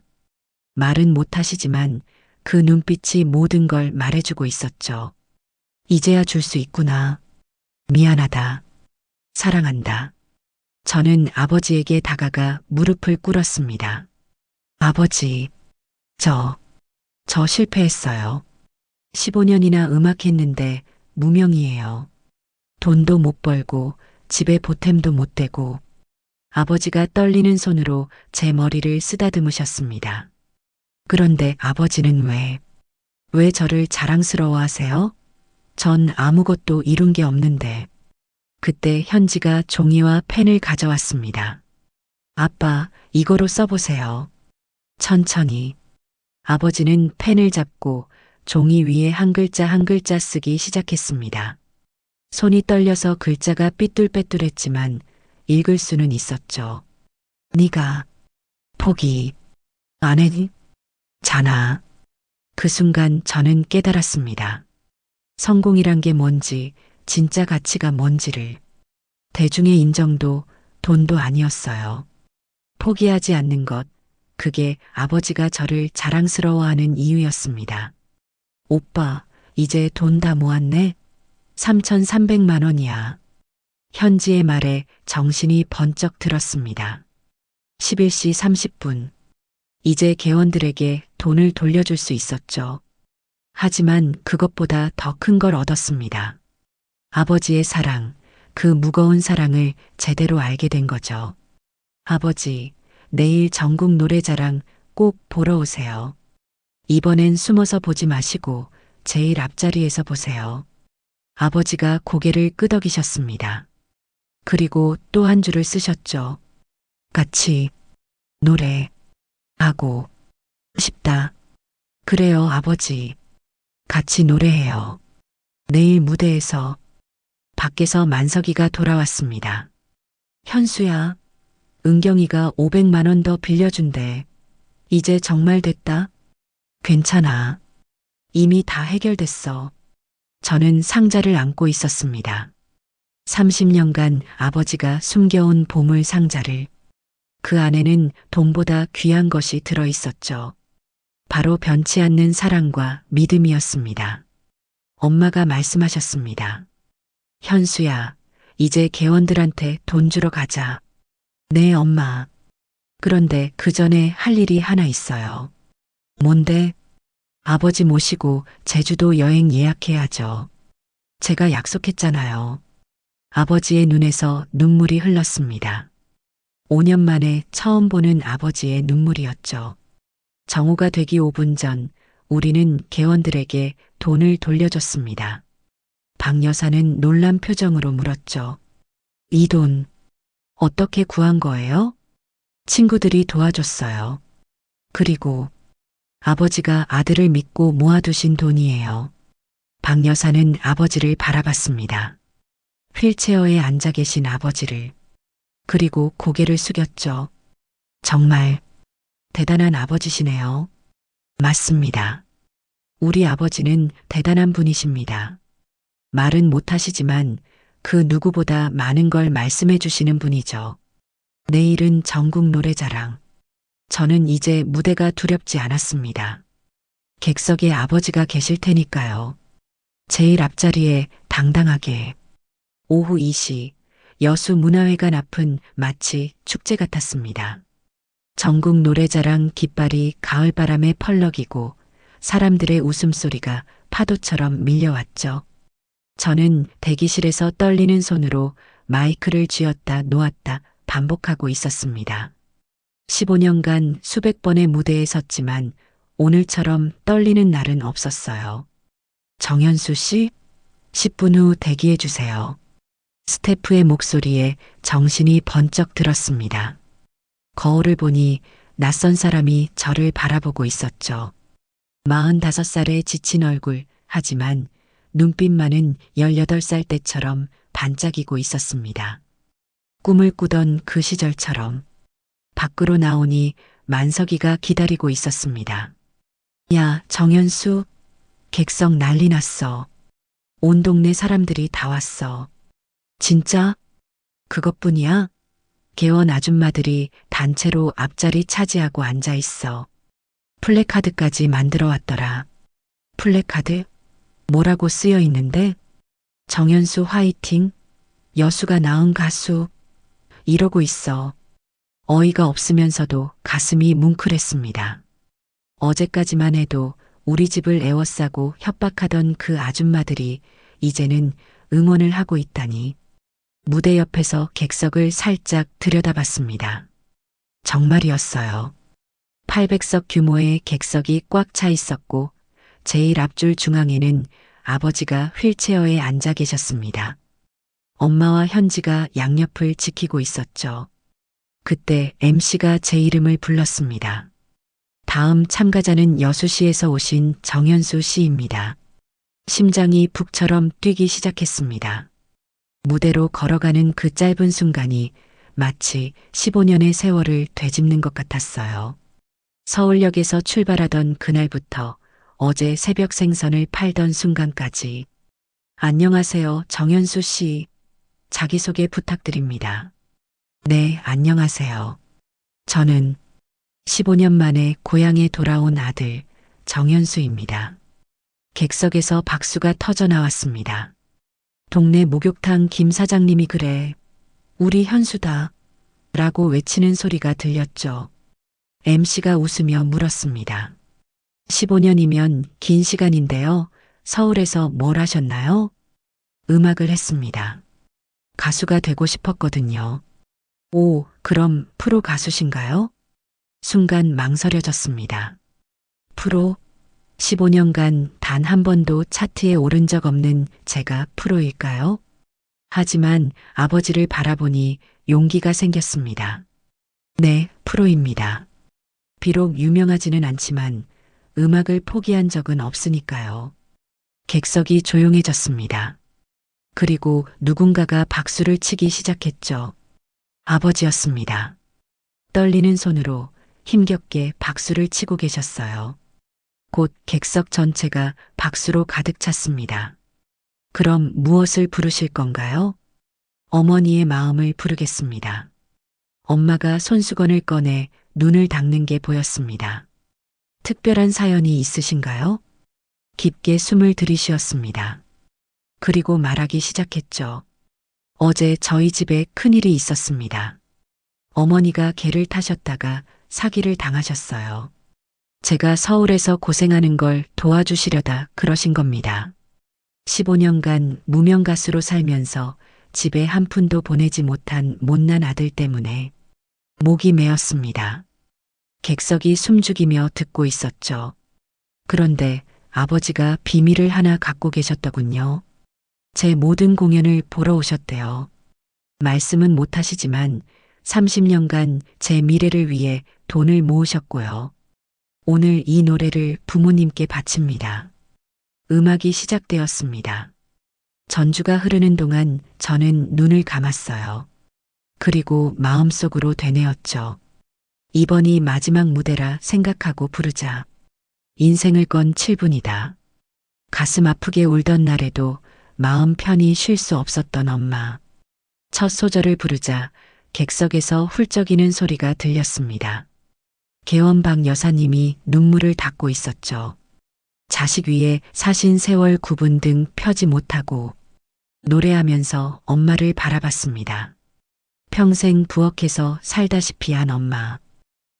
말은 못하시지만 그 눈빛이 모든 걸 말해주고 있었죠. 이제야 줄 수 있구나. 미안하다. 사랑한다. 저는 아버지에게 다가가 무릎을 꿇었습니다. 아버지, 저 실패했어요. 15년이나 음악했는데 무명이에요. 돈도 못 벌고 집에 보탬도 못 되고. 아버지가 떨리는 손으로 제 머리를 쓰다듬으셨습니다. 그런데 아버지는 왜 저를 자랑스러워 하세요? 전 아무것도 이룬 게 없는데. 그때 현지가 종이와 펜을 가져왔습니다. 아빠, 이거로 써보세요. 천천히. 아버지는 펜을 잡고 종이 위에 한 글자 한 글자 쓰기 시작했습니다. 손이 떨려서 글자가 삐뚤빼뚤했지만 읽을 수는 있었죠. 네가 포기 안 해? 잖아. 그 순간 저는 깨달았습니다. 성공이란 게 뭔지, 진짜 가치가 뭔지를. 대중의 인정도 돈도 아니었어요. 포기하지 않는 것, 그게 아버지가 저를 자랑스러워하는 이유였습니다. 오빠, 이제 돈 다 모았네? 3,300만 원이야. 현지의 말에 정신이 번쩍 들었습니다. 11시 30분. 이제 개원들에게 돈을 돌려줄 수 있었죠. 하지만 그것보다 더 큰 걸 얻었습니다. 아버지의 사랑, 그 무거운 사랑을 제대로 알게 된 거죠. 아버지, 내일 전국 노래자랑 꼭 보러 오세요. 이번엔 숨어서 보지 마시고 제일 앞자리에서 보세요. 아버지가 고개를 끄덕이셨습니다. 그리고 또 한 줄을 쓰셨죠. 같이 노래하고 싶다. 그래요, 아버지. 같이 노래해요. 내일 무대에서. 밖에서 만석이가 돌아왔습니다. 현수야, 은경이가 500만 원 더 빌려준대. 이제 정말 됐다? 괜찮아. 이미 다 해결됐어. 저는 상자를 안고 있었습니다. 30년간 아버지가 숨겨온 보물 상자를. 그 안에는 돈보다 귀한 것이 들어 있었죠. 바로 변치 않는 사랑과 믿음이었습니다. 엄마가 말씀하셨습니다. 현수야, 이제 개원들한테 돈 주러 가자. 네, 엄마. 그런데 그 전에 할 일이 하나 있어요. 뭔데? 아버지 모시고 제주도 여행 예약해야죠. 제가 약속했잖아요. 아버지의 눈에서 눈물이 흘렀습니다. 5년 만에 처음 보는 아버지의 눈물이었죠. 정오가 되기 5분 전 우리는 개원들에게 돈을 돌려줬습니다. 박 여사는 놀란 표정으로 물었죠. 이 돈 어떻게 구한 거예요? 친구들이 도와줬어요. 그리고 아버지가 아들을 믿고 모아두신 돈이에요. 박 여사는 아버지를 바라봤습니다. 휠체어에 앉아 계신 아버지를. 그리고 고개를 숙였죠. 정말 대단한 아버지시네요. 맞습니다. 우리 아버지는 대단한 분이십니다. 말은 못하시지만 그 누구보다 많은 걸 말씀해 주시는 분이죠. 내일은 전국 노래자랑. 저는 이제 무대가 두렵지 않았습니다. 객석에 아버지가 계실 테니까요. 제일 앞자리에 당당하게. 오후 2시 여수 문화회관 앞은 마치 축제 같았습니다. 전국 노래자랑 깃발이 가을바람에 펄럭이고 사람들의 웃음소리가 파도처럼 밀려왔죠. 저는 대기실에서 떨리는 손으로 마이크를 쥐었다 놓았다 반복하고 있었습니다. 15년간 수백 번의 무대에 섰지만 오늘처럼 떨리는 날은 없었어요. 정현수 씨, 10분 후 대기해 주세요. 스태프의 목소리에 정신이 번쩍 들었습니다. 거울을 보니 낯선 사람이 저를 바라보고 있었죠. 45살의 지친 얼굴, 하지만 눈빛만은 18살 때처럼 반짝이고 있었습니다. 꿈을 꾸던 그 시절처럼. 밖으로 나오니 만석이가 기다리고 있었습니다. 야, 정현수, 객석 난리 났어. 온 동네 사람들이 다 왔어. 진짜? 그것뿐이야? 개원 아줌마들이 단체로 앞자리 차지하고 앉아 있어. 플래카드까지 만들어 왔더라. 플래카드? 뭐라고 쓰여 있는데? 정현수 화이팅, 여수가 낳은 가수, 이러고 있어. 어이가 없으면서도 가슴이 뭉클했습니다. 어제까지만 해도 우리 집을 에워싸고 협박하던 그 아줌마들이 이제는 응원을 하고 있다니. 무대 옆에서 객석을 살짝 들여다봤습니다. 정말이었어요. 800석 규모의 객석이 꽉 차 있었고 제일 앞줄 중앙에는 아버지가 휠체어에 앉아 계셨습니다. 엄마와 현지가 양옆을 지키고 있었죠. 그때 MC가 제 이름을 불렀습니다. 다음 참가자는 여수시에서 오신 정현수 씨입니다. 심장이 북처럼 뛰기 시작했습니다. 무대로 걸어가는 그 짧은 순간이 마치 15년의 세월을 되짚는 것 같았어요. 서울역에서 출발하던 그날부터 어제 새벽 생선을 팔던 순간까지. 안녕하세요, 정현수 씨. 자기소개 부탁드립니다. 네, 안녕하세요. 저는 15년 만에 고향에 돌아온 아들 정현수입니다. 객석에서 박수가 터져 나왔습니다. 동네 목욕탕 김 사장님이 그래. 우리 현수다. 라고 외치는 소리가 들렸죠. MC가 웃으며 물었습니다. 15년이면 긴 시간인데요. 서울에서 뭘 하셨나요? 음악을 했습니다. 가수가 되고 싶었거든요. 오, 그럼 프로 가수신가요? 순간 망설여졌습니다. 프로? 15년간 단 한 번도 차트에 오른 적 없는 제가 프로일까요? 하지만 아버지를 바라보니 용기가 생겼습니다. 네, 프로입니다. 비록 유명하지는 않지만 음악을 포기한 적은 없으니까요. 객석이 조용해졌습니다. 그리고 누군가가 박수를 치기 시작했죠. 아버지였습니다. 떨리는 손으로 힘겹게 박수를 치고 계셨어요. 곧 객석 전체가 박수로 가득 찼습니다. 그럼 무엇을 부르실 건가요? 어머니의 마음을 부르겠습니다. 엄마가 손수건을 꺼내 눈을 닦는 게 보였습니다. 특별한 사연이 있으신가요? 깊게 숨을 들이쉬었습니다. 그리고 말하기 시작했죠. 어제 저희 집에 큰일이 있었습니다. 어머니가 개를 타셨다가 사기를 당하셨어요. 제가 서울에서 고생하는 걸 도와주시려다 그러신 겁니다. 15년간 무명 가수로 살면서 집에 한 푼도 보내지 못한 못난 아들 때문에 목이 메었습니다. 객석이 숨죽이며 듣고 있었죠. 그런데 아버지가 비밀을 하나 갖고 계셨더군요. 제 모든 공연을 보러 오셨대요. 말씀은 못하시지만 30년간 제 미래를 위해 돈을 모으셨고요. 오늘 이 노래를 부모님께 바칩니다. 음악이 시작되었습니다. 전주가 흐르는 동안 저는 눈을 감았어요. 그리고 마음속으로 되뇌었죠. 이번이 마지막 무대라 생각하고 부르자. 인생을 건 7분이다. 가슴 아프게 울던 날에도 마음 편히 쉴 수 없었던 엄마. 첫 소절을 부르자 객석에서 훌쩍이는 소리가 들렸습니다. 개원박 여사님이 눈물을 닦고 있었죠. 자식 위에 사신 세월 구분 등 펴지 못하고 노래하면서 엄마를 바라봤습니다. 평생 부엌에서 살다시피 한 엄마.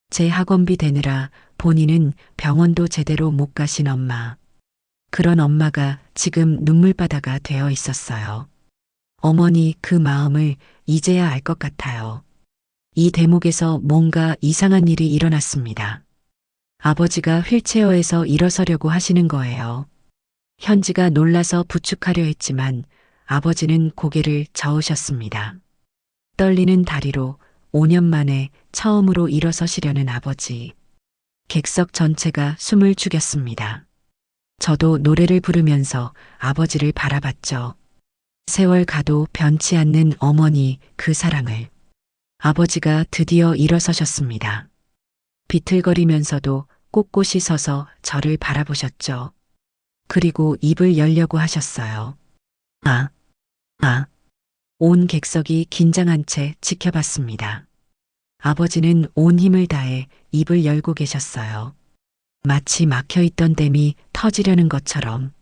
제 학원비 대느라 본인은 병원도 제대로 못 가신 엄마. 그런 엄마가 지금 눈물바다가 되어 있었어요. 어머니 그 마음을 이제야 알 것 같아요. 이 대목에서 뭔가 이상한 일이 일어났습니다. 아버지가 휠체어에서 일어서려고 하시는 거예요. 현지가 놀라서 부축하려 했지만 아버지는 고개를 저으셨습니다. 떨리는 다리로 5년 만에 처음으로 일어서시려는 아버지. 객석 전체가 숨을 죽였습니다. 저도 노래를 부르면서 아버지를 바라봤죠. 세월 가도 변치 않는 어머니 그 사랑을. 아버지가 드디어 일어서셨습니다. 비틀거리면서도 꼿꼿이 서서 저를 바라보셨죠. 그리고 입을 열려고 하셨어요. 아, 아. 온 객석이 긴장한 채 지켜봤습니다. 아버지는 온 힘을 다해 입을 열고 계셨어요. 마치 막혀있던 댐이 터지려는 것처럼.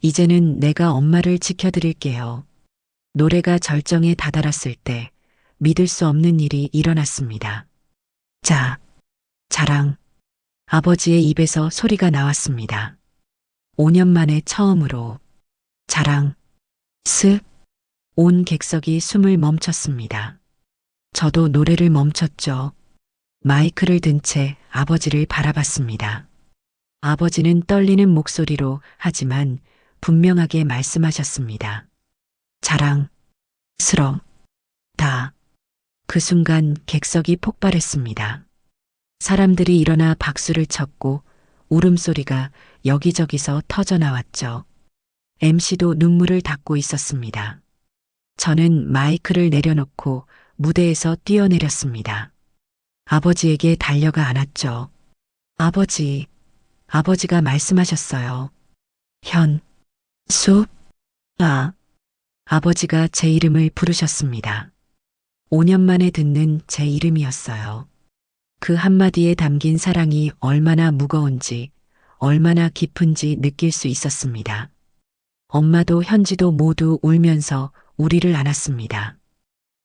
이제는 내가 엄마를 지켜드릴게요. 노래가 절정에 다다랐을 때 믿을 수 없는 일이 일어났습니다. 자, 자랑. 아버지의 입에서 소리가 나왔습니다. 5년 만에 처음으로. 자랑. 스. 온 객석이 숨을 멈췄습니다. 저도 노래를 멈췄죠. 마이크를 든 채 아버지를 바라봤습니다. 아버지는 떨리는 목소리로 하지만 분명하게 말씀하셨습니다. 자랑. 스러. 다. 그 순간 객석이 폭발했습니다. 사람들이 일어나 박수를 쳤고 울음소리가 여기저기서 터져나왔죠. MC도 눈물을 닦고 있었습니다. 저는 마이크를 내려놓고 무대에서 뛰어내렸습니다. 아버지에게 달려가 안았죠. 아버지, 아버지가 말씀하셨어요. 수, 아버지가 제 이름을 부르셨습니다. 5년 만에 듣는 제 이름이었어요. 그 한마디에 담긴 사랑이 얼마나 무거운지, 얼마나 깊은지 느낄 수 있었습니다. 엄마도 현지도 모두 울면서 우리를 안았습니다.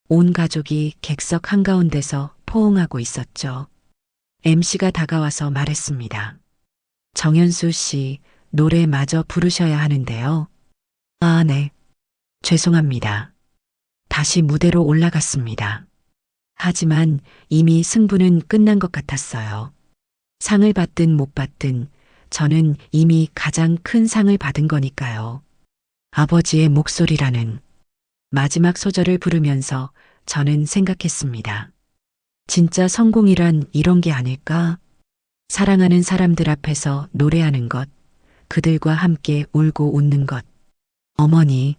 온 가족이 객석 한가운데서 포옹하고 있었죠. MC가 다가와서 말했습니다. 정연수 씨, 노래 마저 부르셔야 하는데요. 아, 네. 죄송합니다. 다시 무대로 올라갔습니다. 하지만 이미 승부는 끝난 것 같았어요. 상을 받든 못 받든 저는 이미 가장 큰 상을 받은 거니까요. 아버지의 목소리라는 마지막 소절을 부르면서 저는 생각했습니다. 진짜 성공이란 이런 게 아닐까? 사랑하는 사람들 앞에서 노래하는 것, 그들과 함께 울고 웃는 것. 어머니,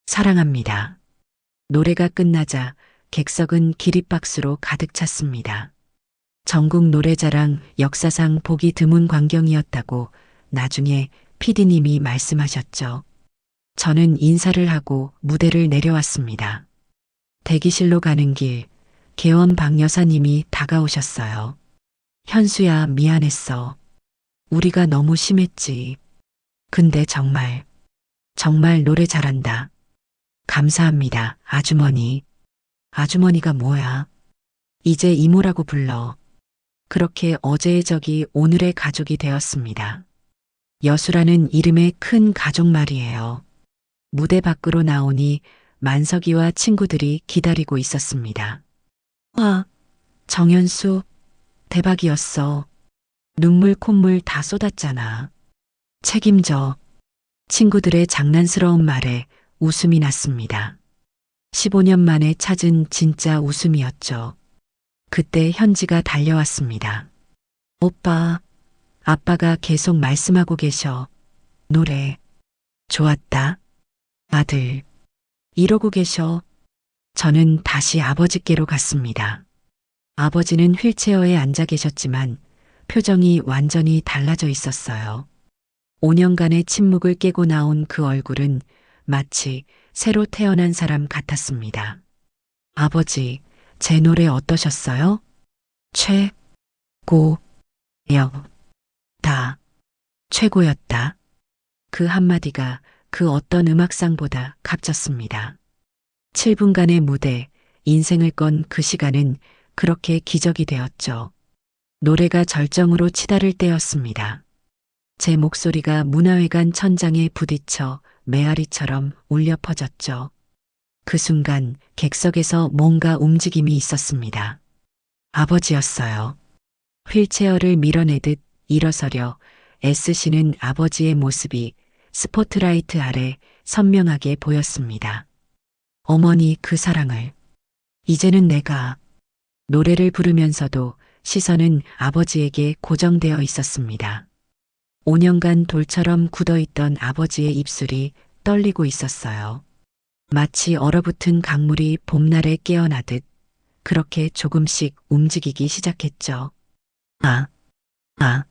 사랑합니다. 노래가 끝나자 객석은 기립박수로 가득 찼습니다. 전국 노래자랑 역사상 보기 드문 광경이었다고 나중에 PD님이 말씀하셨죠. 저는 인사를 하고 무대를 내려왔습니다. 대기실로 가는 길, 개원 박 여사님이 다가오셨어요. 현수야, 미안했어. 우리가 너무 심했지. 근데 정말 노래 잘한다. 감사합니다, 아주머니. 아주머니가 뭐야? 이제 이모라고 불러. 그렇게 어제의 적이 오늘의 가족이 되었습니다. 여수라는 이름의 큰 가족 말이에요. 무대 밖으로 나오니 만석이와 친구들이 기다리고 있었습니다. 와, 정연수, 대박이었어. 눈물 콧물 다 쏟았잖아. 책임져. 친구들의 장난스러운 말에 웃음이 났습니다. 15년 만에 찾은 진짜 웃음이었죠. 그때 현지가 달려왔습니다. 오빠, 아빠가 계속 말씀하고 계셔. 노래. 좋았다. 아들. 이러고 계셔. 저는 다시 아버지께로 갔습니다. 아버지는 휠체어에 앉아 계셨지만 표정이 완전히 달라져 있었어요. 5년간의 침묵을 깨고 나온 그 얼굴은 마치 새로 태어난 사람 같았습니다. 아버지, 제 노래 어떠셨어요? 다 최고였다. 그 한마디가 그 어떤 음악상보다 값졌습니다. 7분간의 무대, 인생을 건 그 시간은 그렇게 기적이 되었죠. 노래가 절정으로 치달을 때였습니다. 제 목소리가 문화회관 천장에 부딪혀 메아리처럼 울려 퍼졌죠. 그 순간 객석에서 뭔가 움직임이 있었습니다. 아버지였어요. 휠체어를 밀어내듯 일어서려 애쓰시는 아버지의 모습이 스포트라이트 아래 선명하게 보였습니다. 어머니 그 사랑을. 이제는 내가 노래를 부르면서도 시선은 아버지에게 고정되어 있었습니다. 5년간 돌처럼 굳어있던 아버지의 입술이 떨리고 있었어요. 마치 얼어붙은 강물이 봄날에 깨어나듯 그렇게 조금씩 움직이기 시작했죠. 아, 아.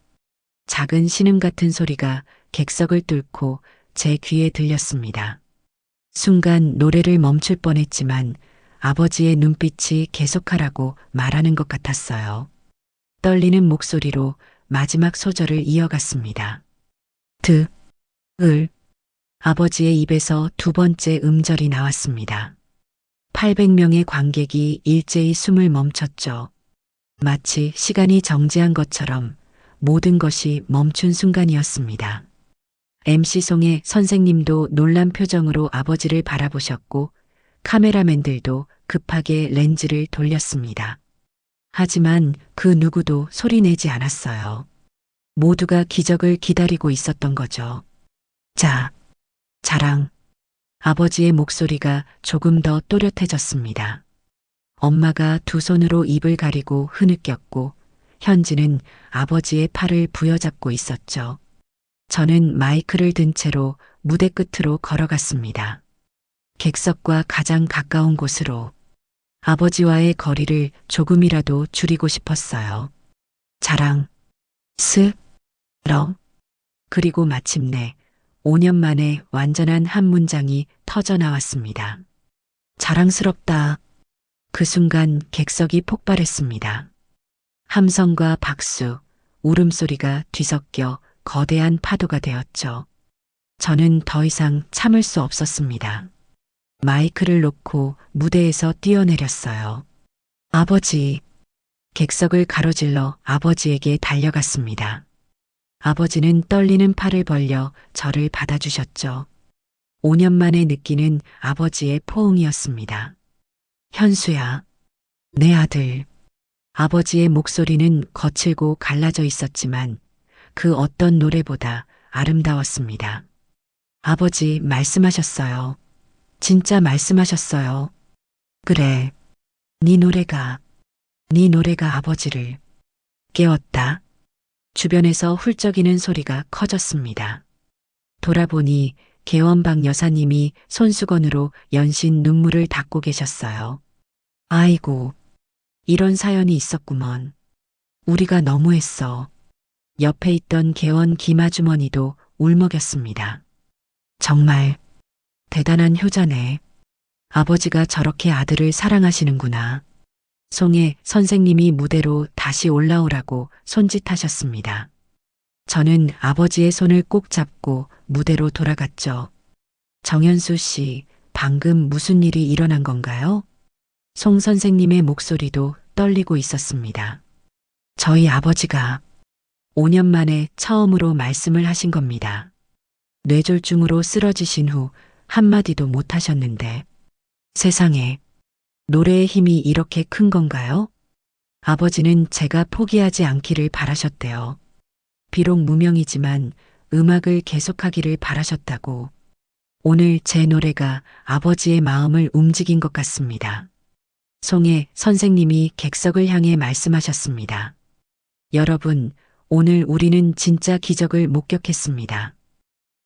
작은 신음 같은 소리가 객석을 뚫고 제 귀에 들렸습니다. 순간 노래를 멈출 뻔했지만 아버지의 눈빛이 계속하라고 말하는 것 같았어요. 떨리는 목소리로 마지막 소절을 이어갔습니다. 을. 아버지의 입에서 두 번째 음절이 나왔습니다. 800명의 관객이 일제히 숨을 멈췄죠. 마치 시간이 정지한 것처럼 모든 것이 멈춘 순간이었습니다. MC송의 선생님도 놀란 표정으로 아버지를 바라보셨고 카메라맨들도 급하게 렌즈를 돌렸습니다. 하지만 그 누구도 소리내지 않았어요. 모두가 기적을 기다리고 있었던 거죠. 자, 자랑. 아버지의 목소리가 조금 더 또렷해졌습니다. 엄마가 두 손으로 입을 가리고 흐느꼈고 현지는 아버지의 팔을 부여잡고 있었죠. 저는 마이크를 든 채로 무대 끝으로 걸어갔습니다. 객석과 가장 가까운 곳으로 아버지와의 거리를 조금이라도 줄이고 싶었어요. 자랑, 그리고 마침내 5년 만에 완전한 한 문장이 터져 나왔습니다. 자랑스럽다. 그 순간 객석이 폭발했습니다. 함성과 박수, 울음소리가 뒤섞여 거대한 파도가 되었죠. 저는 더 이상 참을 수 없었습니다. 마이크를 놓고 무대에서 뛰어내렸어요. 아버지, 객석을 가로질러 아버지에게 달려갔습니다. 아버지는 떨리는 팔을 벌려 저를 받아주셨죠. 5년 만에 느끼는 아버지의 포옹이었습니다. 현수야, 내 아들. 아버지의 목소리는 거칠고 갈라져 있었지만 그 어떤 노래보다 아름다웠습니다. 아버지 말씀하셨어요. 진짜 말씀하셨어요. 그래, 네 노래가 아버지를 깨웠다. 주변에서 훌쩍이는 소리가 커졌습니다. 돌아보니 개원방 여사님이 손수건으로 연신 눈물을 닦고 계셨어요. 아이고, 이런 사연이 있었구먼. 우리가 너무했어. 옆에 있던 개원 김아주머니도 울먹였습니다. 정말 대단한 효자네. 아버지가 저렇게 아들을 사랑하시는구나. 송혜 선생님이 무대로 다시 올라오라고 손짓하셨습니다. 저는 아버지의 손을 꼭 잡고 무대로 돌아갔죠. 정현수 씨, 방금 무슨 일이 일어난 건가요? 송 선생님의 목소리도 떨리고 있었습니다. 저희 아버지가 5년 만에 처음으로 말씀을 하신 겁니다. 뇌졸중으로 쓰러지신 후 한마디도 못 하셨는데 세상에 노래의 힘이 이렇게 큰 건가요? 아버지는 제가 포기하지 않기를 바라셨대요. 비록 무명이지만 음악을 계속하기를 바라셨다고. 오늘 제 노래가 아버지의 마음을 움직인 것 같습니다. 송혜 선생님이 객석을 향해 말씀하셨습니다. 여러분, 오늘 우리는 진짜 기적을 목격했습니다.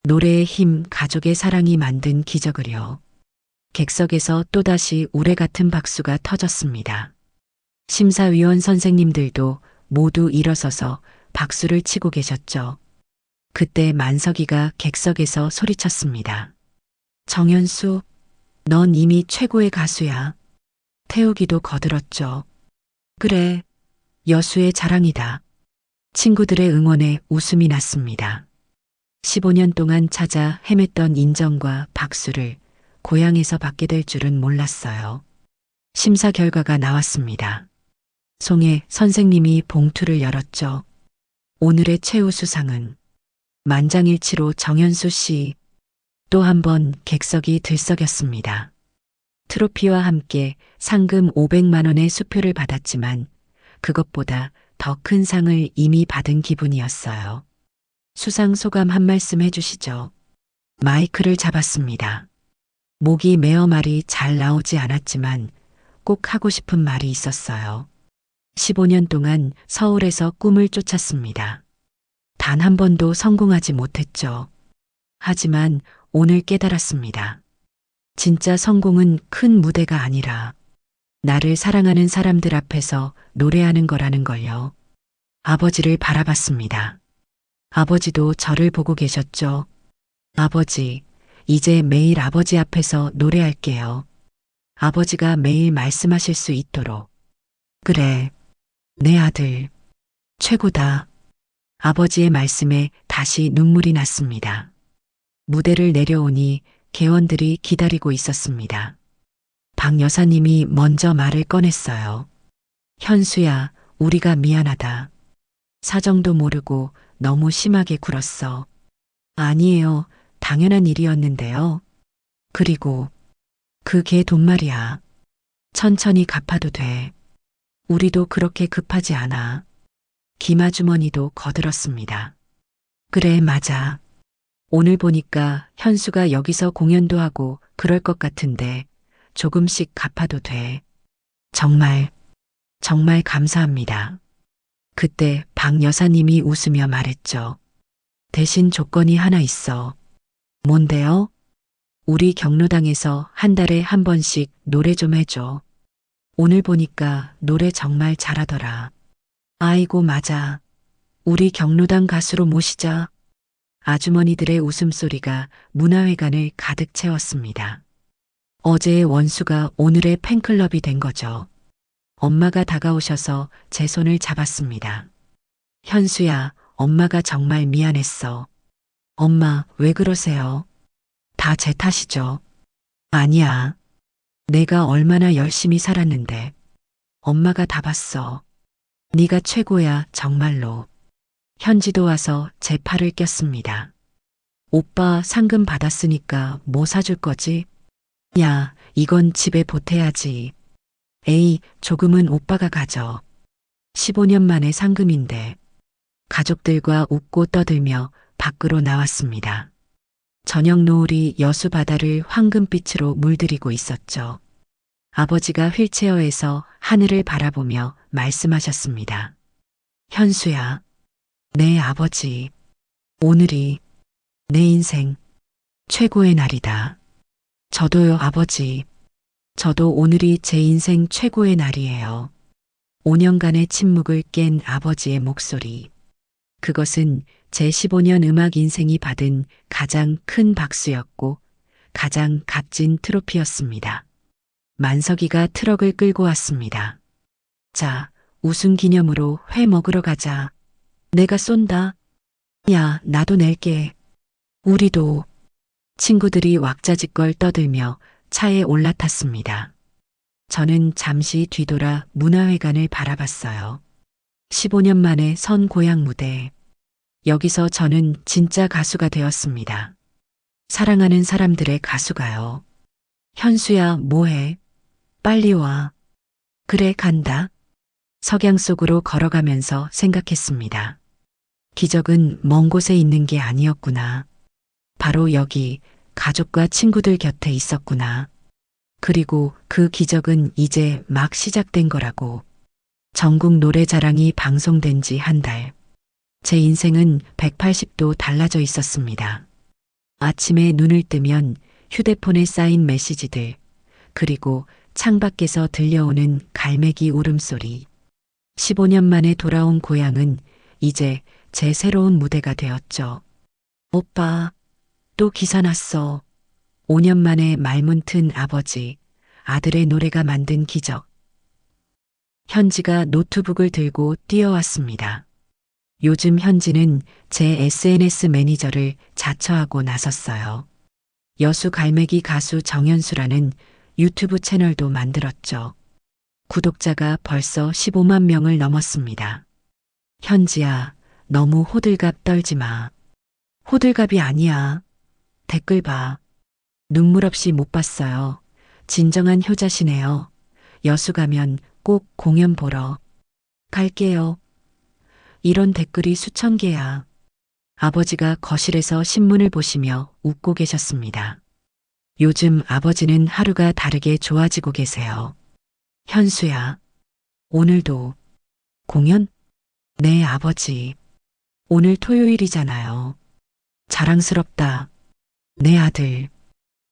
노래의 힘, 가족의 사랑이 만든 기적을요. 객석에서 또다시 우레 같은 박수가 터졌습니다. 심사위원 선생님들도 모두 일어서서 박수를 치고 계셨죠. 그때 만석이가 객석에서 소리쳤습니다. 정현수, 넌 이미 최고의 가수야. 태우기도 거들었죠. 그래, 여수의 자랑이다. 친구들의 응원에 웃음이 났습니다. 15년 동안 찾아 헤맸던 인정과 박수를 고향에서 받게 될 줄은 몰랐어요. 심사 결과가 나왔습니다. 송혜 선생님이 봉투를 열었죠. 오늘의 최우수상은 만장일치로 정현수 씨. 또 한 번 객석이 들썩였습니다. 트로피와 함께 상금 500만 원의 수표를 받았지만 그것보다 더 큰 상을 이미 받은 기분이었어요. 수상 소감 한 말씀 해주시죠. 마이크를 잡았습니다. 목이 메어 말이 잘 나오지 않았지만 꼭 하고 싶은 말이 있었어요. 15년 동안 서울에서 꿈을 쫓았습니다. 단 한 번도 성공하지 못했죠. 하지만 오늘 깨달았습니다. 진짜 성공은 큰 무대가 아니라 나를 사랑하는 사람들 앞에서 노래하는 거라는 걸요. 아버지를 바라봤습니다. 아버지도 저를 보고 계셨죠. 아버지, 이제 매일 아버지 앞에서 노래할게요. 아버지가 매일 말씀하실 수 있도록. 그래, 내 아들, 최고다. 아버지의 말씀에 다시 눈물이 났습니다. 무대를 내려오니 개원들이 기다리고 있었습니다. 박 여사님이 먼저 말을 꺼냈어요. 현수야, 우리가 미안하다. 사정도 모르고 너무 심하게 굴었어. 아니에요. 당연한 일이었는데요. 그리고 그 개 돈 말이야. 천천히 갚아도 돼. 우리도 그렇게 급하지 않아. 김아주머니도 거들었습니다. 그래, 맞아. 오늘 보니까 현수가 여기서 공연도 하고 그럴 것 같은데 조금씩 갚아도 돼. 정말, 정말 감사합니다. 그때 박 여사님이 웃으며 말했죠. 대신 조건이 하나 있어. 뭔데요? 우리 경로당에서 한 달에 한 번씩 노래 좀 해줘. 오늘 보니까 노래 정말 잘하더라. 아이고, 맞아. 우리 경로당 가수로 모시자. 아주머니들의 웃음소리가 문화회관을 가득 채웠습니다. 어제의 원수가 오늘의 팬클럽이 된 거죠. 엄마가 다가오셔서 제 손을 잡았습니다. 현수야, 엄마가 정말 미안했어. 엄마, 왜 그러세요? 다 제 탓이죠. 아니야. 내가 얼마나 열심히 살았는데. 엄마가 다 봤어. 네가 최고야, 정말로. 현지도 와서 제 팔을 꼈습니다. 오빠 상금 받았으니까 뭐 사줄 거지? 야, 이건 집에 보태야지. 에이, 조금은 오빠가 가져. 15년 만에 상금인데. 가족들과 웃고 떠들며 밖으로 나왔습니다. 저녁 노을이 여수 바다를 황금빛으로 물들이고 있었죠. 아버지가 휠체어에서 하늘을 바라보며 말씀하셨습니다. 현수야, 내 아버지, 오늘이 내 인생 최고의 날이다. 저도요, 아버지. 저도 오늘이 제 인생 최고의 날이에요. 5년간의 침묵을 깬 아버지의 목소리. 그것은 제 15년 음악 인생이 받은 가장 큰 박수였고 가장 값진 트로피였습니다. 만석이가 트럭을 끌고 왔습니다. 자, 우승 기념으로 회 먹으러 가자. 내가 쏜다. 야, 나도 낼게. 우리도. 친구들이 왁자지껄 떠들며 차에 올라탔습니다. 저는 잠시 뒤돌아 문화회관을 바라봤어요. 15년 만에 선 고향 무대. 여기서 저는 진짜 가수가 되었습니다. 사랑하는 사람들의 가수가요. 현수야, 뭐해? 빨리 와. 그래, 간다. 석양 속으로 걸어가면서 생각했습니다. 기적은 먼 곳에 있는 게 아니었구나. 바로 여기 가족과 친구들 곁에 있었구나. 그리고 그 기적은 이제 막 시작된 거라고. 전국 노래자랑이 방송된 지 한 달. 제 인생은 180도 달라져 있었습니다. 아침에 눈을 뜨면 휴대폰에 쌓인 메시지들, 그리고 창밖에서 들려오는 갈매기 울음소리. 15년 만에 돌아온 고향은 이제 제 새로운 무대가 되었죠. 오빠, 또 기사 났어. 5년 만에 말문튼 아버지, 아들의 노래가 만든 기적. 현지가 노트북을 들고 뛰어왔습니다. 요즘 현지는 제 SNS 매니저를 자처하고 나섰어요. 여수 갈매기 가수 정연수라는 유튜브 채널도 만들었죠. 구독자가 벌써 15만 명을 넘었습니다. 현지야, 너무 호들갑 떨지 마. 호들갑이 아니야. 댓글 봐. 눈물 없이 못 봤어요. 진정한 효자시네요. 여수 가면 꼭 공연 보러 갈게요. 이런 댓글이 수천 개야. 아버지가 거실에서 신문을 보시며 웃고 계셨습니다. 요즘 아버지는 하루가 다르게 좋아지고 계세요. 현수야, 오늘도 공연? 네, 아버지. 오늘 토요일이잖아요. 자랑스럽다. 네, 아들.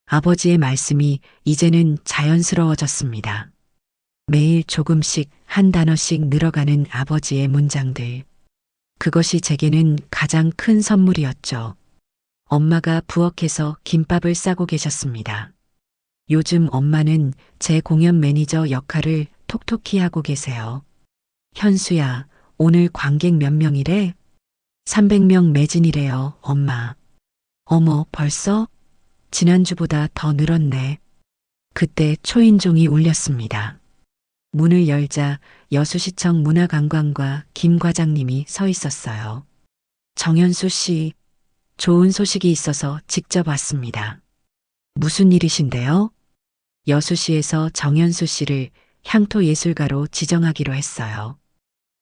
아버지의 말씀이 이제는 자연스러워졌습니다. 매일 조금씩 한 단어씩 늘어가는 아버지의 문장들. 그것이 제게는 가장 큰 선물이었죠. 엄마가 부엌에서 김밥을 싸고 계셨습니다. 요즘 엄마는 제 공연 매니저 역할을 톡톡히 하고 계세요. 현수야, 오늘 관객 몇 명이래? 300명 매진이래요, 엄마. 어머, 벌써? 지난주보다 더 늘었네. 그때 초인종이 울렸습니다. 문을 열자 여수시청 문화관광과 김 과장님이 서 있었어요. 정연수 씨, 좋은 소식이 있어서 직접 왔습니다. 무슨 일이신데요? 여수시에서 정연수 씨를 향토예술가로 지정하기로 했어요.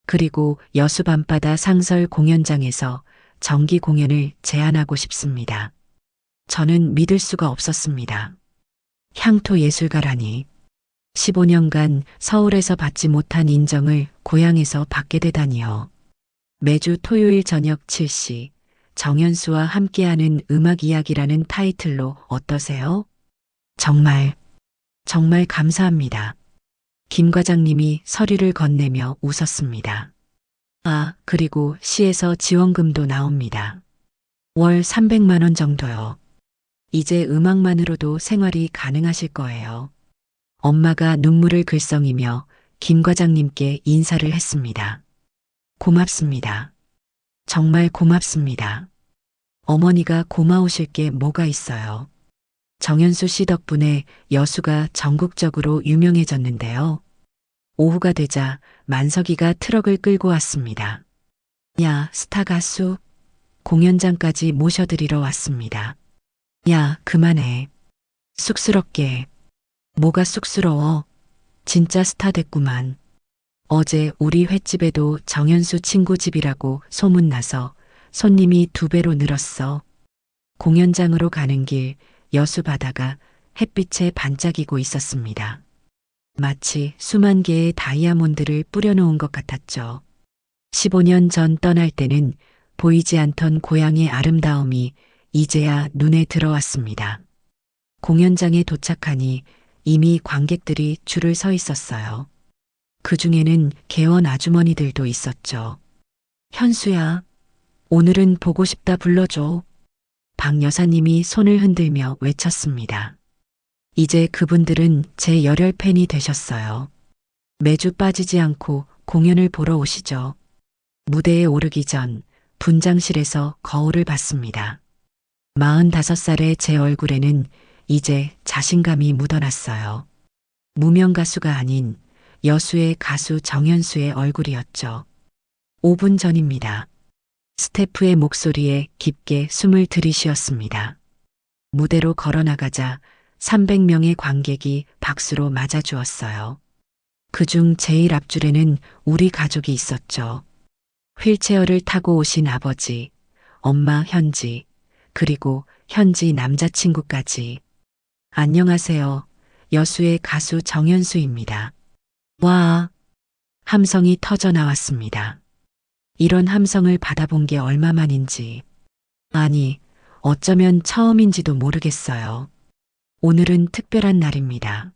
그리고 여수 밤바다 상설 공연장에서 정기 공연을 제안하고 싶습니다. 저는 믿을 수가 없었습니다. 향토예술가라니. 15년간 서울에서 받지 못한 인정을 고향에서 받게 되다니요. 매주 토요일 저녁 7시 정연수와 함께하는 음악 이야기라는 타이틀로 어떠세요? 정말 감사합니다. 김 과장님이 서류를 건네며 웃었습니다. 아, 그리고 시에서 지원금도 나옵니다. 월 300만 원 정도요. 이제 음악만으로도 생활이 가능하실 거예요. 엄마가 눈물을 글썽이며 김 과장님께 인사를 했습니다. 고맙습니다. 정말 고맙습니다. 어머니가 고마우실 게 뭐가 있어요. 정연수 씨 덕분에 여수가 전국적으로 유명해졌는데요. 오후가 되자 만석이가 트럭을 끌고 왔습니다. 야, 스타 가수. 공연장까지 모셔드리러 왔습니다. 야, 그만해. 쑥스럽게. 뭐가 쑥스러워. 진짜 스타 됐구만. 어제 우리 횟집에도 정연수 친구 집이라고 소문나서 손님이 2배로 늘었어. 공연장으로 가는 길 여수 바다가 햇빛에 반짝이고 있었습니다. 마치 수만 개의 다이아몬드를 뿌려놓은 것 같았죠. 15년 전 떠날 때는 보이지 않던 고향의 아름다움이 이제야 눈에 들어왔습니다. 공연장에 도착하니 이미 관객들이 줄을 서 있었어요. 그 중에는 개원 아주머니들도 있었죠. 현수야, 오늘은 보고 싶다 불러줘. 박 여사님이 손을 흔들며 외쳤습니다. 이제 그분들은 제 열혈 팬이 되셨어요. 매주 빠지지 않고 공연을 보러 오시죠. 무대에 오르기 전 분장실에서 거울을 봤습니다. 45살의 제 얼굴에는 이제 자신감이 묻어났어요. 무명 가수가 아닌 여수의 가수 정연수의 얼굴이었죠. 5분 전입니다. 스태프의 목소리에 깊게 숨을 들이쉬었습니다. 무대로 걸어나가자 300명의 관객이 박수로 맞아주었어요. 그중 제일 앞줄에는 우리 가족이 있었죠. 휠체어를 타고 오신 아버지, 엄마 현지, 그리고 현지 남자친구까지. 안녕하세요. 여수의 가수 정연수입니다. 와, 함성이 터져 나왔습니다. 이런 함성을 받아본 게 얼마만인지. 아니, 어쩌면 처음인지도 모르겠어요. 오늘은 특별한 날입니다.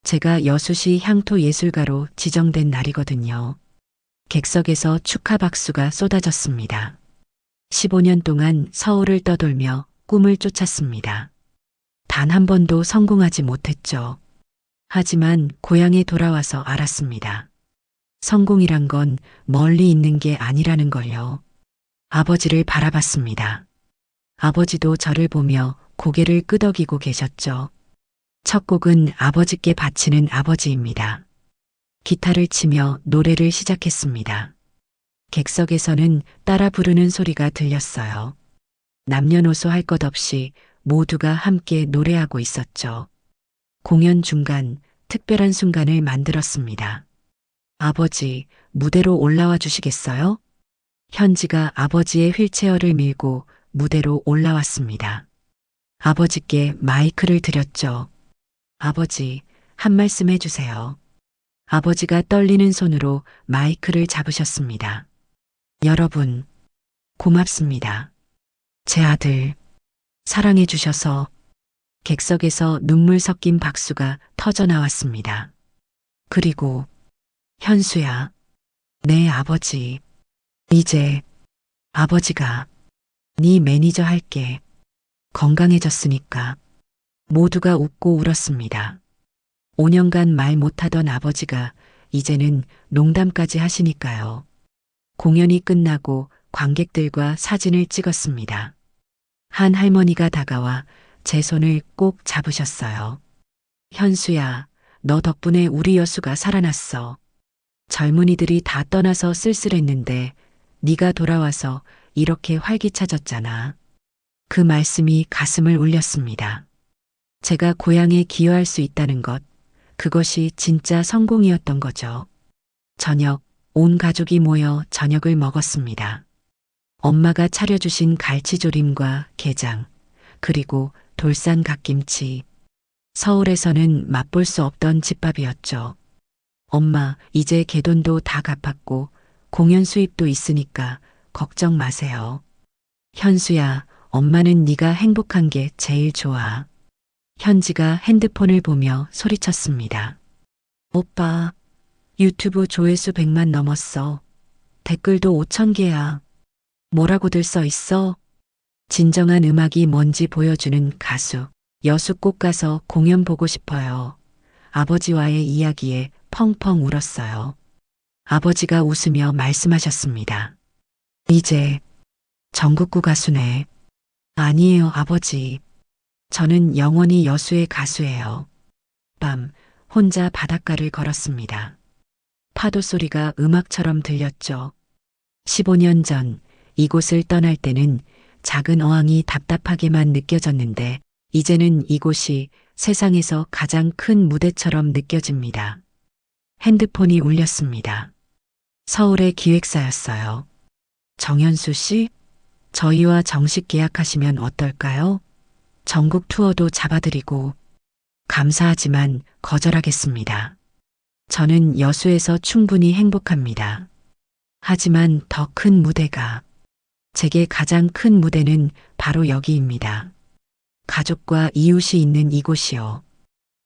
제가 여수시 향토예술가로 지정된 날이거든요. 객석에서 축하 박수가 쏟아졌습니다. 15년 동안 서울을 떠돌며 꿈을 쫓았습니다. 단 한 번도 성공하지 못했죠. 하지만 고향에 돌아와서 알았습니다. 성공이란 건 멀리 있는 게 아니라는 걸요. 아버지를 바라봤습니다. 아버지도 저를 보며 고개를 끄덕이고 계셨죠. 첫 곡은 아버지께 바치는 아버지입니다. 기타를 치며 노래를 시작했습니다. 객석에서는 따라 부르는 소리가 들렸어요. 남녀노소 할 것 없이 모두가 함께 노래하고 있었죠. 공연 중간 특별한 순간을 만들었습니다. 아버지, 무대로 올라와 주시겠어요? 현지가 아버지의 휠체어를 밀고 무대로 올라왔습니다. 아버지께 마이크를 드렸죠. 아버지, 한 말씀 해주세요. 아버지가 떨리는 손으로 마이크를 잡으셨습니다. 여러분, 고맙습니다. 제 아들, 사랑해 주셔서 객석에서 눈물 섞인 박수가 터져 나왔습니다. 그리고 현수야, 내 아버지, 이제 아버지가 네 매니저 할게. 건강해졌으니까. 모두가 웃고 울었습니다. 5년간 말 못하던 아버지가 이제는 농담까지 하시니까요. 공연이 끝나고 관객들과 사진을 찍었습니다. 한 할머니가 다가와 제 손을 꼭 잡으셨어요. 현수야, 너 덕분에 우리 여수가 살아났어. 젊은이들이 다 떠나서 쓸쓸했는데 네가 돌아와서 이렇게 활기차졌잖아. 그 말씀이 가슴을 울렸습니다. 제가 고향에 기여할 수 있다는 것, 그것이 진짜 성공이었던 거죠. 저녁, 온 가족이 모여 저녁을 먹었습니다. 엄마가 차려주신 갈치조림과 게장, 그리고 돌산 갓김치. 서울에서는 맛볼 수 없던 집밥이었죠. 엄마, 이제 개돈도 다 갚았고 공연 수입도 있으니까 걱정 마세요. 현수야, 엄마는 네가 행복한 게 제일 좋아. 현지가 핸드폰을 보며 소리쳤습니다. 오빠, 유튜브 조회수 100만 넘었어. 댓글도 5,000개야. 뭐라고들 써 있어? 진정한 음악이 뭔지 보여주는 가수. 여수 꼭 가서 공연 보고 싶어요. 아버지와의 이야기에 펑펑 울었어요. 아버지가 웃으며 말씀하셨습니다. 이제 전국구 가수네. 아니에요, 아버지. 저는 영원히 여수의 가수예요. 밤, 혼자 바닷가를 걸었습니다. 파도 소리가 음악처럼 들렸죠. 15년 전 이곳을 떠날 때는 작은 어항이 답답하게만 느껴졌는데 이제는 이곳이 세상에서 가장 큰 무대처럼 느껴집니다. 핸드폰이 울렸습니다. 서울의 기획사였어요. 정현수 씨, 저희와 정식 계약하시면 어떨까요? 전국 투어도 잡아드리고. 감사하지만 거절하겠습니다. 저는 여수에서 충분히 행복합니다. 하지만 더 큰 무대가, 제게 가장 큰 무대는 바로 여기입니다. 가족과 이웃이 있는 이곳이요.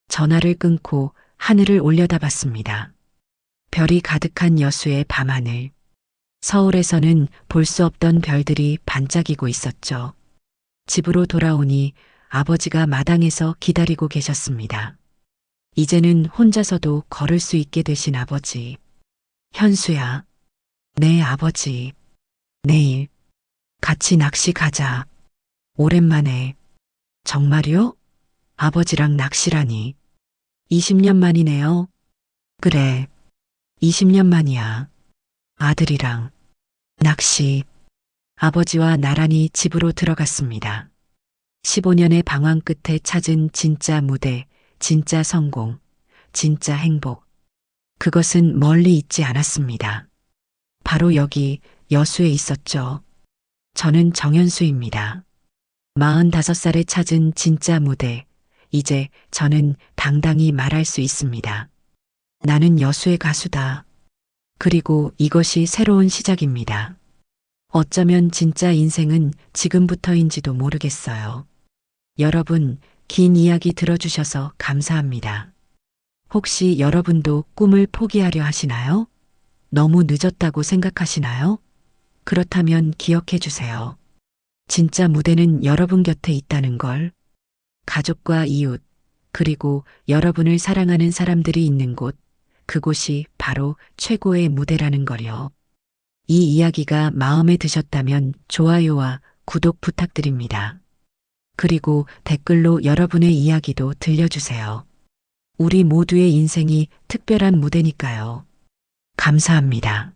전화를 끊고 하늘을 올려다봤습니다. 별이 가득한 여수의 밤하늘. 서울에서는 볼 수 없던 별들이 반짝이고 있었죠. 집으로 돌아오니 아버지가 마당에서 기다리고 계셨습니다. 이제는 혼자서도 걸을 수 있게 되신 아버지. 현수야, 내 아버지. 내일 같이 낚시 가자. 오랜만에. 정말요? 아버지랑 낚시라니. 20년 만이네요. 그래, 20년 만이야. 아들이랑 낚시. 아버지와 나란히 집으로 들어갔습니다. 15년의 방황 끝에 찾은 진짜 무대, 진짜 성공, 진짜 행복. 그것은 멀리 있지 않았습니다. 바로 여기 여수에 있었죠. 저는 정현수입니다. 45살에 찾은 진짜 무대. 이제 저는 당당히 말할 수 있습니다. 나는 여수의 가수다. 그리고 이것이 새로운 시작입니다. 어쩌면 진짜 인생은 지금부터인지도 모르겠어요. 여러분, 긴 이야기 들어주셔서 감사합니다. 혹시 여러분도 꿈을 포기하려 하시나요? 너무 늦었다고 생각하시나요? 그렇다면 기억해 주세요. 진짜 무대는 여러분 곁에 있다는 걸. 가족과 이웃, 그리고 여러분을 사랑하는 사람들이 있는 곳, 그곳이 바로 최고의 무대라는 거요. 이 이야기가 마음에 드셨다면 좋아요와 구독 부탁드립니다. 그리고 댓글로 여러분의 이야기도 들려주세요. 우리 모두의 인생이 특별한 무대니까요. 감사합니다.